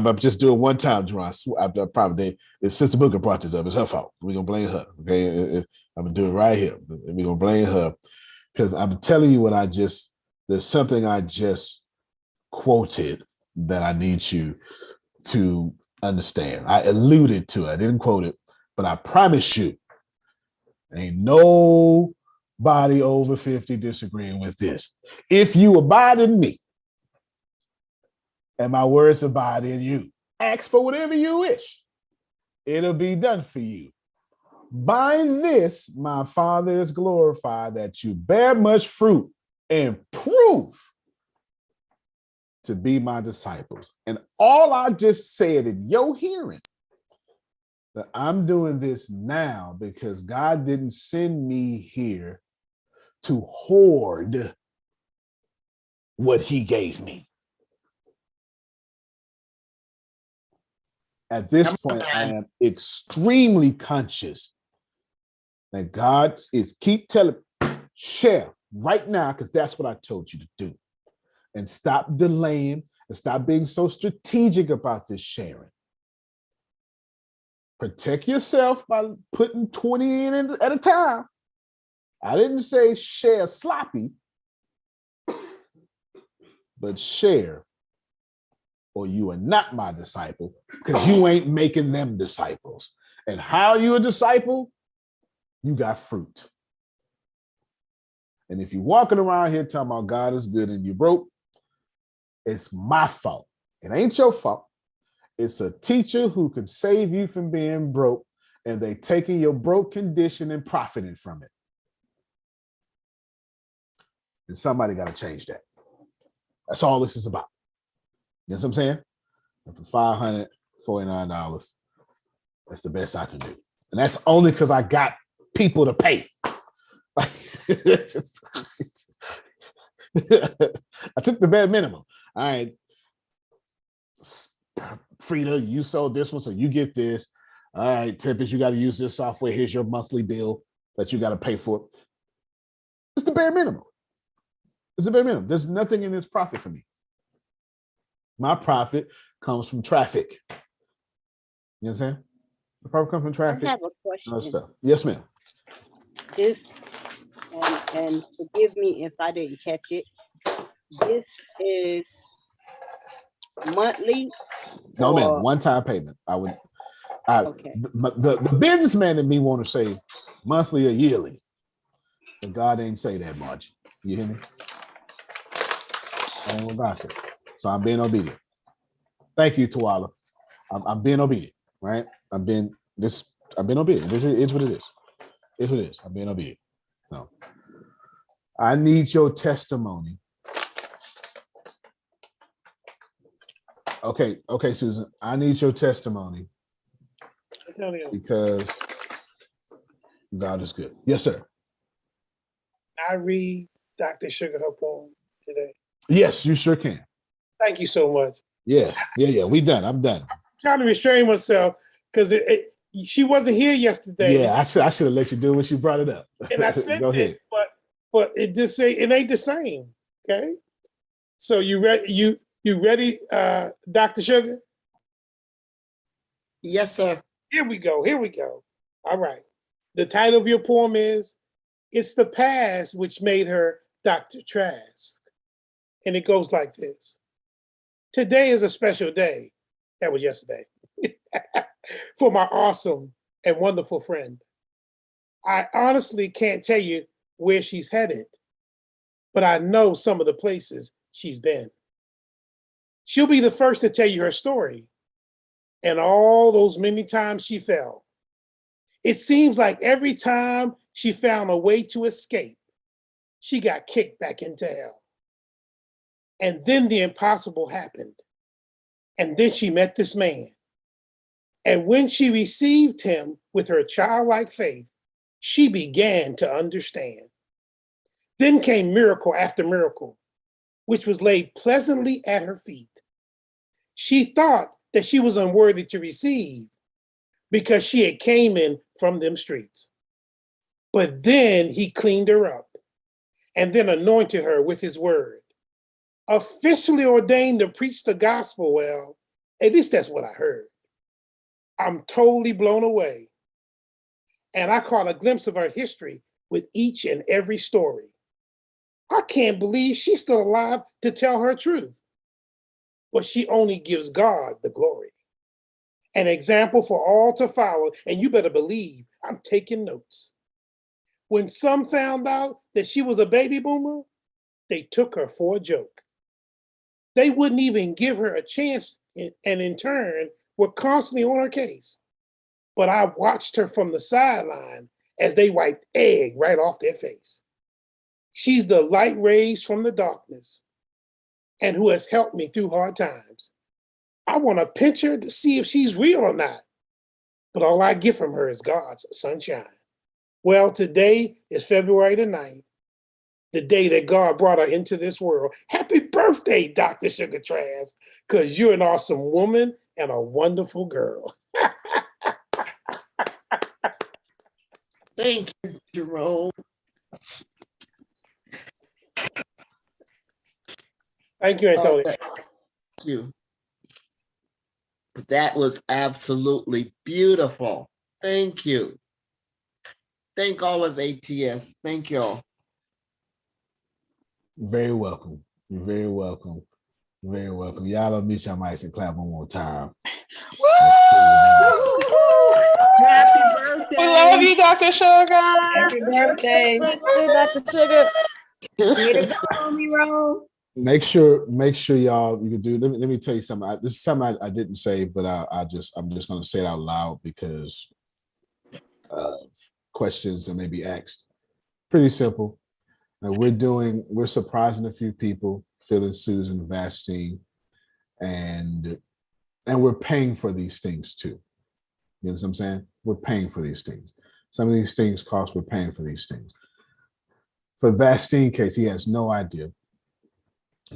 I'm just doing one time, Jerron. I probably Sister Booker brought this up. It's her fault. We're gonna blame her. Okay, I'm gonna do it right here. We're gonna blame her because I'm telling you there's something I just quoted that I need you to understand. I alluded to it. I didn't quote it, but I promise you, ain't nobody over 50 disagreeing with this. If you abide in me, and my words abide in you, ask for whatever you wish. It'll be done for you. By this, my Father is glorified, that you bear much fruit and prove to be my disciples. And all I just said in your hearing, that I'm doing this now because God didn't send me here to hoard what he gave me. At this point, I am extremely conscious that God is keep telling, share right now, because that's what I told you to do. And stop delaying and stop being so strategic about this sharing. Protect yourself by putting 20 in at a time. I didn't say share sloppy, but share, or you are not my disciple, because you ain't making them disciples. And how you a disciple? You got fruit. And if you're walking around here talking about God is good and you broke, it's my fault. It ain't your fault. It's a teacher who can save you from being broke, and they taking your broke condition and profiting from it. And somebody got to change that. That's all this is about. You know what I'm saying? And for $549, that's the best I can do. And that's only because I got people to pay. I took the bare minimum. All right, Frida, you sold this one, so you get this. All right, Tempest, you got to use this software. Here's your monthly bill that you got to pay for. It's the bare minimum. It's the bare minimum. There's nothing in this profit for me. My profit comes from traffic. You know what I'm saying? The profit comes from traffic. I have a question. Stuff. Yes, ma'am. This, and forgive me if I didn't catch it. This is monthly? No, ma'am. One-time payment. Okay. The businessman in me want to say monthly or yearly, but God ain't say that much. You hear me? I ain't what God said. So I'm being obedient. Thank you, Tuala. I'm being obedient, right? I've been obedient. This is what it is. It's what it is. I'm being obedient. No. I need your testimony. Okay, Susan. I need your testimony because God is good. Yes, sir. I read Dr. Sugar her poem today. Yes, you sure can. Thank you so much. Yes. Yeah. We done. I'm done. I'm trying to restrain myself because she wasn't here yesterday. Yeah, I should have let you do it when she brought it up. And I sent it, but it just say it ain't the same. Okay. So you ready, Dr. Sugar? Yes, sir. Here we go. All right. The title of your poem is "It's the Past Which Made Her Dr. Trask." And it goes like this. Today is a special day. That was yesterday. For my awesome and wonderful friend. I honestly can't tell you where she's headed, but I know some of the places she's been. She'll be the first to tell you her story and all those many times she fell. It seems like every time she found a way to escape, she got kicked back into hell. And then the impossible happened. And then she met this man. And when she received him with her childlike faith, she began to understand. Then came miracle after miracle, which was laid pleasantly at her feet. She thought that she was unworthy to receive because she had came in from them streets. But then he cleaned her up and then anointed her with his word. Officially ordained to preach the gospel. Well, at least that's what I heard. I'm totally blown away. And I caught a glimpse of her history with each and every story. I can't believe she's still alive to tell her truth. But she only gives God the glory. An example for all to follow, and you better believe I'm taking notes. When some found out that she was a baby boomer, they took her for a joke. They wouldn't even give her a chance, and in turn, were constantly on her case. But I watched her from the sideline as they wiped egg right off their face. She's the light rays from the darkness and who has helped me through hard times. I want to pinch her to see if she's real or not. But all I get from her is God's sunshine. Well, today is February the 9th, the day that God brought her into this world. Happy birthday, Dr. Sugar Trash, because you're an awesome woman and a wonderful girl. Thank you, Jerome. Thank you, Antonio. Thank you. That was absolutely beautiful. Thank you. Thank all of ATS. Thank y'all. Very welcome. You're very welcome. Very welcome. Y'all unmute your mics and clap one more time. Happy birthday. We love you, Dr. Sugar. Happy birthday. Dr. Sugar. Way to go, Miro. Make sure y'all, you can do. Let me tell you something. This is something I didn't say, but I'm just going to say it out loud because questions that may be asked. Pretty simple. Now we're surprising a few people, Phil, Susan, Vastine, and we're paying for these things too. You know what I'm saying? We're paying for these things. Some of these things cost, we're paying for these things. For Vastine case, he has no idea.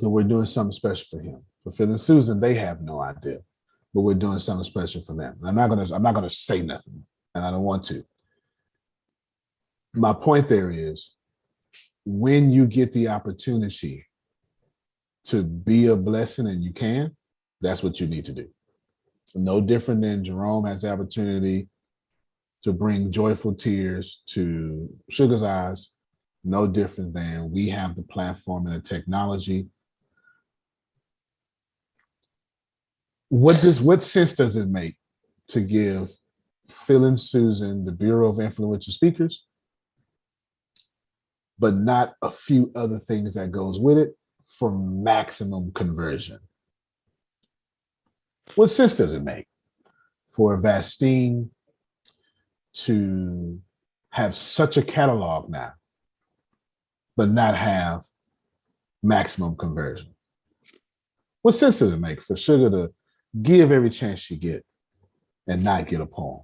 But we're doing something special for him. For Phil and Susan, they have no idea. But we're doing something special for them. And I'm not gonna say nothing, and I don't want to. My point there is, when you get the opportunity to be a blessing and you can, that's what you need to do. No different than Jerome has the opportunity to bring joyful tears to Sugar's eyes. No different than we have the platform and the technology. What sense does it make to give Phil and Susan the Bureau of Influential Speakers, but not a few other things that goes with it for maximum conversion? What sense does it make for Vastine to have such a catalog now, but not have maximum conversion? What sense does it make for Sugar to give every chance you get and not get a poem?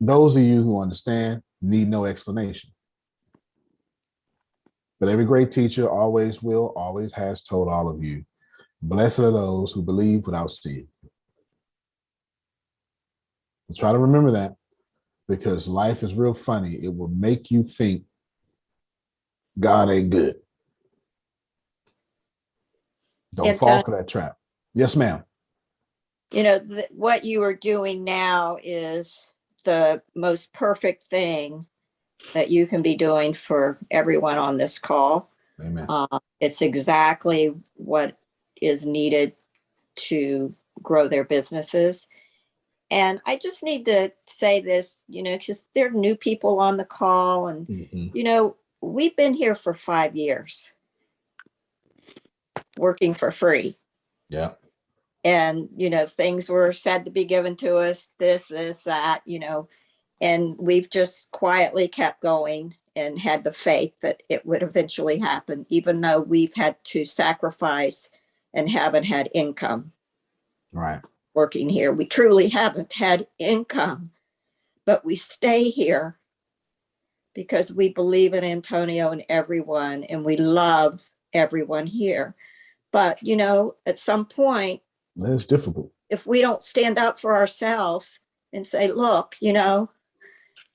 Those of you who understand need no explanation. But every great teacher always has told all of you, blessed are those who believe without seeing. And try to remember that, because life is real funny. It will make you think God ain't good. Don't fall for that trap. Yes, ma'am. You know, what you are doing now is the most perfect thing that you can be doing for everyone on this call. Amen. It's exactly what is needed to grow their businesses. And I just need to say this, because there are new people on the call, and, we've been here for 5 years working for free. Yeah. And, things were said to be given to us, this, that, and we've just quietly kept going and had the faith that it would eventually happen, even though we've had to sacrifice and haven't had income. Right. Working here. We truly haven't had income, but we stay here because we believe in Antonio and everyone, and we love everyone here. But, at some point, it's difficult. If we don't stand up for ourselves and say, look,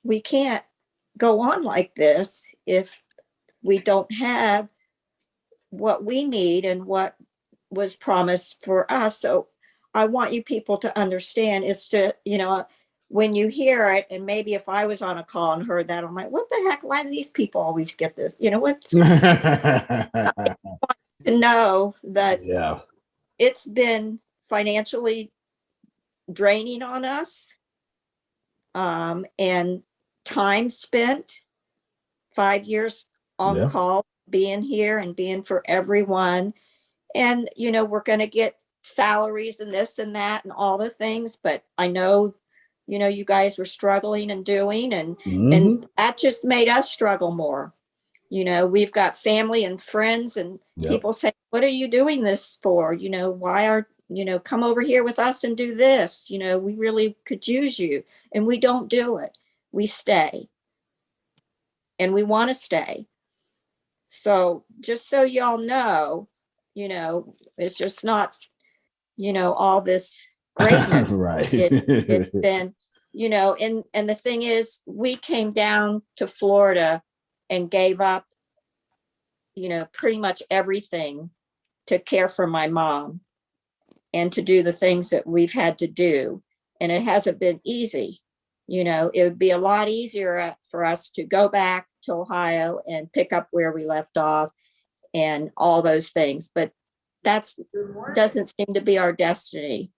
we can't go on like this if we don't have what we need and what was promised for us. So I want you people to understand, it's just, when you hear it, and maybe if I was on a call and heard that, I'm like, what the heck? Why do these people always get this? What's to know that Yeah. it's been financially draining on us, and time spent, 5 years on Yeah. call, being here and being for everyone. And, we're going to get salaries and this and that and all the things, but I know, you guys were struggling and doing, and that just made us struggle more. We've got family and friends and people say, what are you doing this for? Why are, come over here with us and do this. We really could use you. And we don't do it. We stay. And we want to stay. So just so y'all know, it's just not, all this greatness. Right. It's been, and the thing is, we came down to Florida and gave up, pretty much everything to care for my mom and to do the things that we've had to do. And it hasn't been easy. It would be a lot easier for us to go back to Ohio and pick up where we left off and all those things. But that's doesn't seem to be our destiny.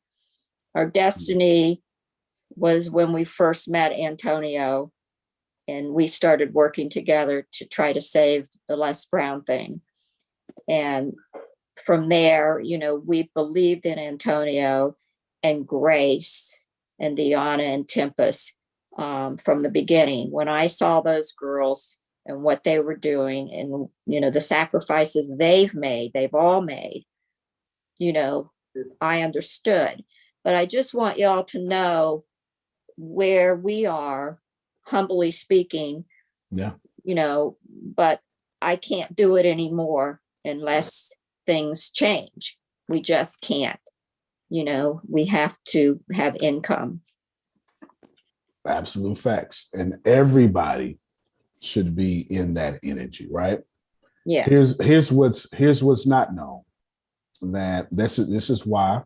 Our destiny was when we first met Antonio and we started working together to try to save the Les Brown thing. And from there, we believed in Antonio and Grace and Deanna and Tempest from the beginning. When I saw those girls and what they were doing and, the sacrifices they've all made, I understood. But I just want y'all to know where we are, humbly speaking. Yeah. But I can't do it anymore unless things change. We just can't. We have to have income. Absolute facts. And everybody should be in that energy, right? Yes. Here's what's not known. That this is why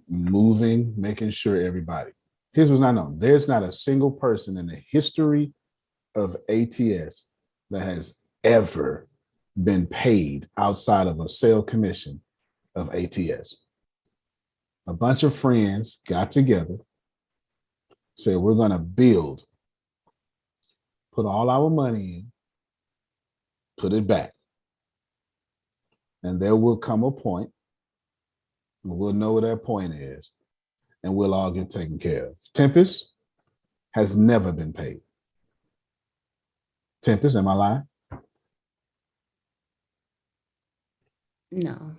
moving, making sure everybody. Here's what's not known. There's not a single person in the history of ATS that has ever been paid outside of a sale commission of ATS. A bunch of friends got together, said, we're going to build, put all our money in, put it back. And there will come a point, we'll know what that point is, and we'll all get taken care of. Tempest has never been paid. Tempest, am I lying? No.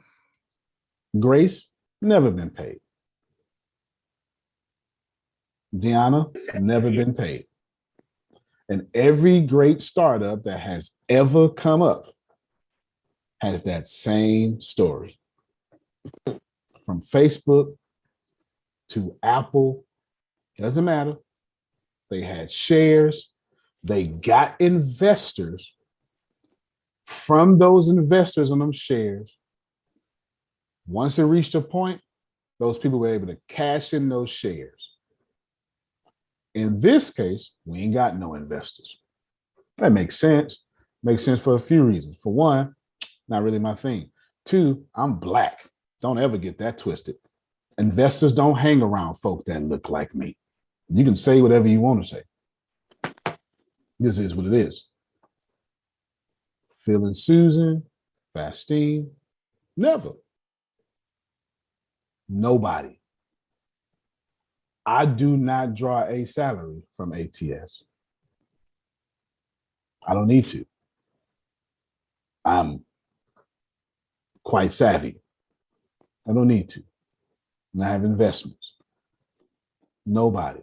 Grace, never been paid. Deanna, never been paid. And every great startup that has ever come up has that same story. From Facebook to Apple, doesn't matter. They had shares. They got investors. From those investors on them shares, once it reached a point, those people were able to cash in those shares. In this case, we ain't got no investors. That makes sense. Makes sense for a few reasons. For one, not really my thing. Two, I'm Black. Don't ever get that twisted. Investors don't hang around folk that look like me. You can say whatever you want to say. This is what it is. Phil and Susan, Fastine, never. Nobody. I do not draw a salary from ATS. I don't need to. I'm quite savvy. I don't need to. And I have investments. Nobody.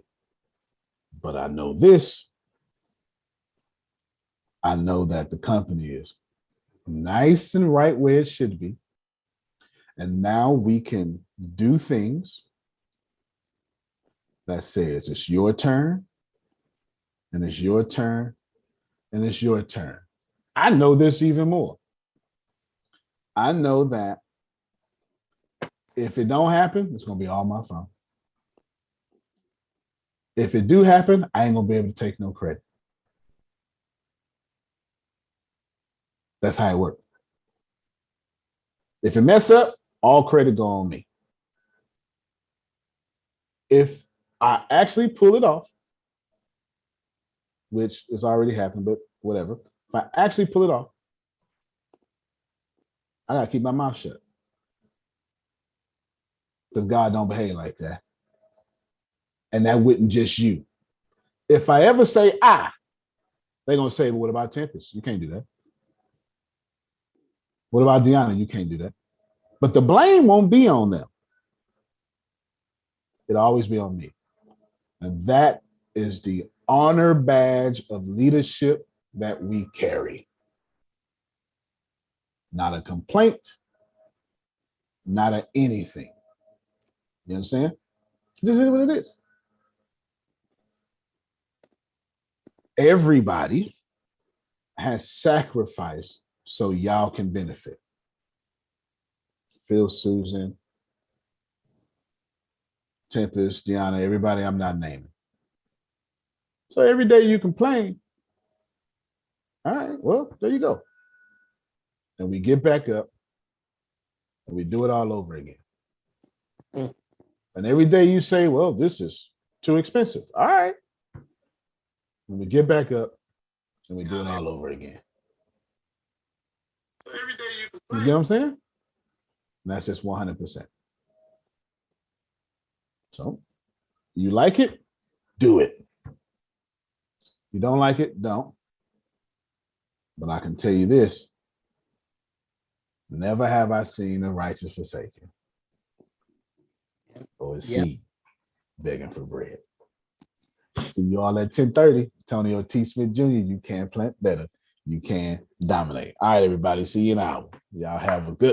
But I know this. I know that the company is nice and right where it should be. And now we can do things that says it's your turn. and it's your turn, and it's your turn. I know this even more. I know that if it don't happen, it's gonna be all my fault. If it do happen, I ain't gonna be able to take no credit. That's how it works. If it mess up, all credit go on me. If I actually pull it off, which is already happened, but whatever. If I actually pull it off, I gotta keep my mouth shut. Because God don't behave like that. And that wouldn't just you. If I ever say they're gonna say, well, what about Tempest? You can't do that. What about Deanna? You can't do that. But the blame won't be on them. It'll always be on me. And that is the honor badge of leadership that we carry. Not a complaint, not a anything. You understand? This is what it is. Everybody has sacrificed so y'all can benefit. Phil, Susan, Tempest, Deanna, everybody I'm not naming. So every day you complain. All right, well, there you go. And we get back up and we do it all over again. And every day you say, well, this is too expensive. All right. And we get back up and we do it all over again. So every day you You complain. get what I'm saying? And that's just 100%. So you like it, do it. You don't like it, don't. But I can tell you this. Never have I seen the righteous forsaken or a seed begging for bread. See you all at 10:30. Tony T. Smith Jr., you can plant better. You can dominate. All right, everybody. See you in an hour. Y'all have a good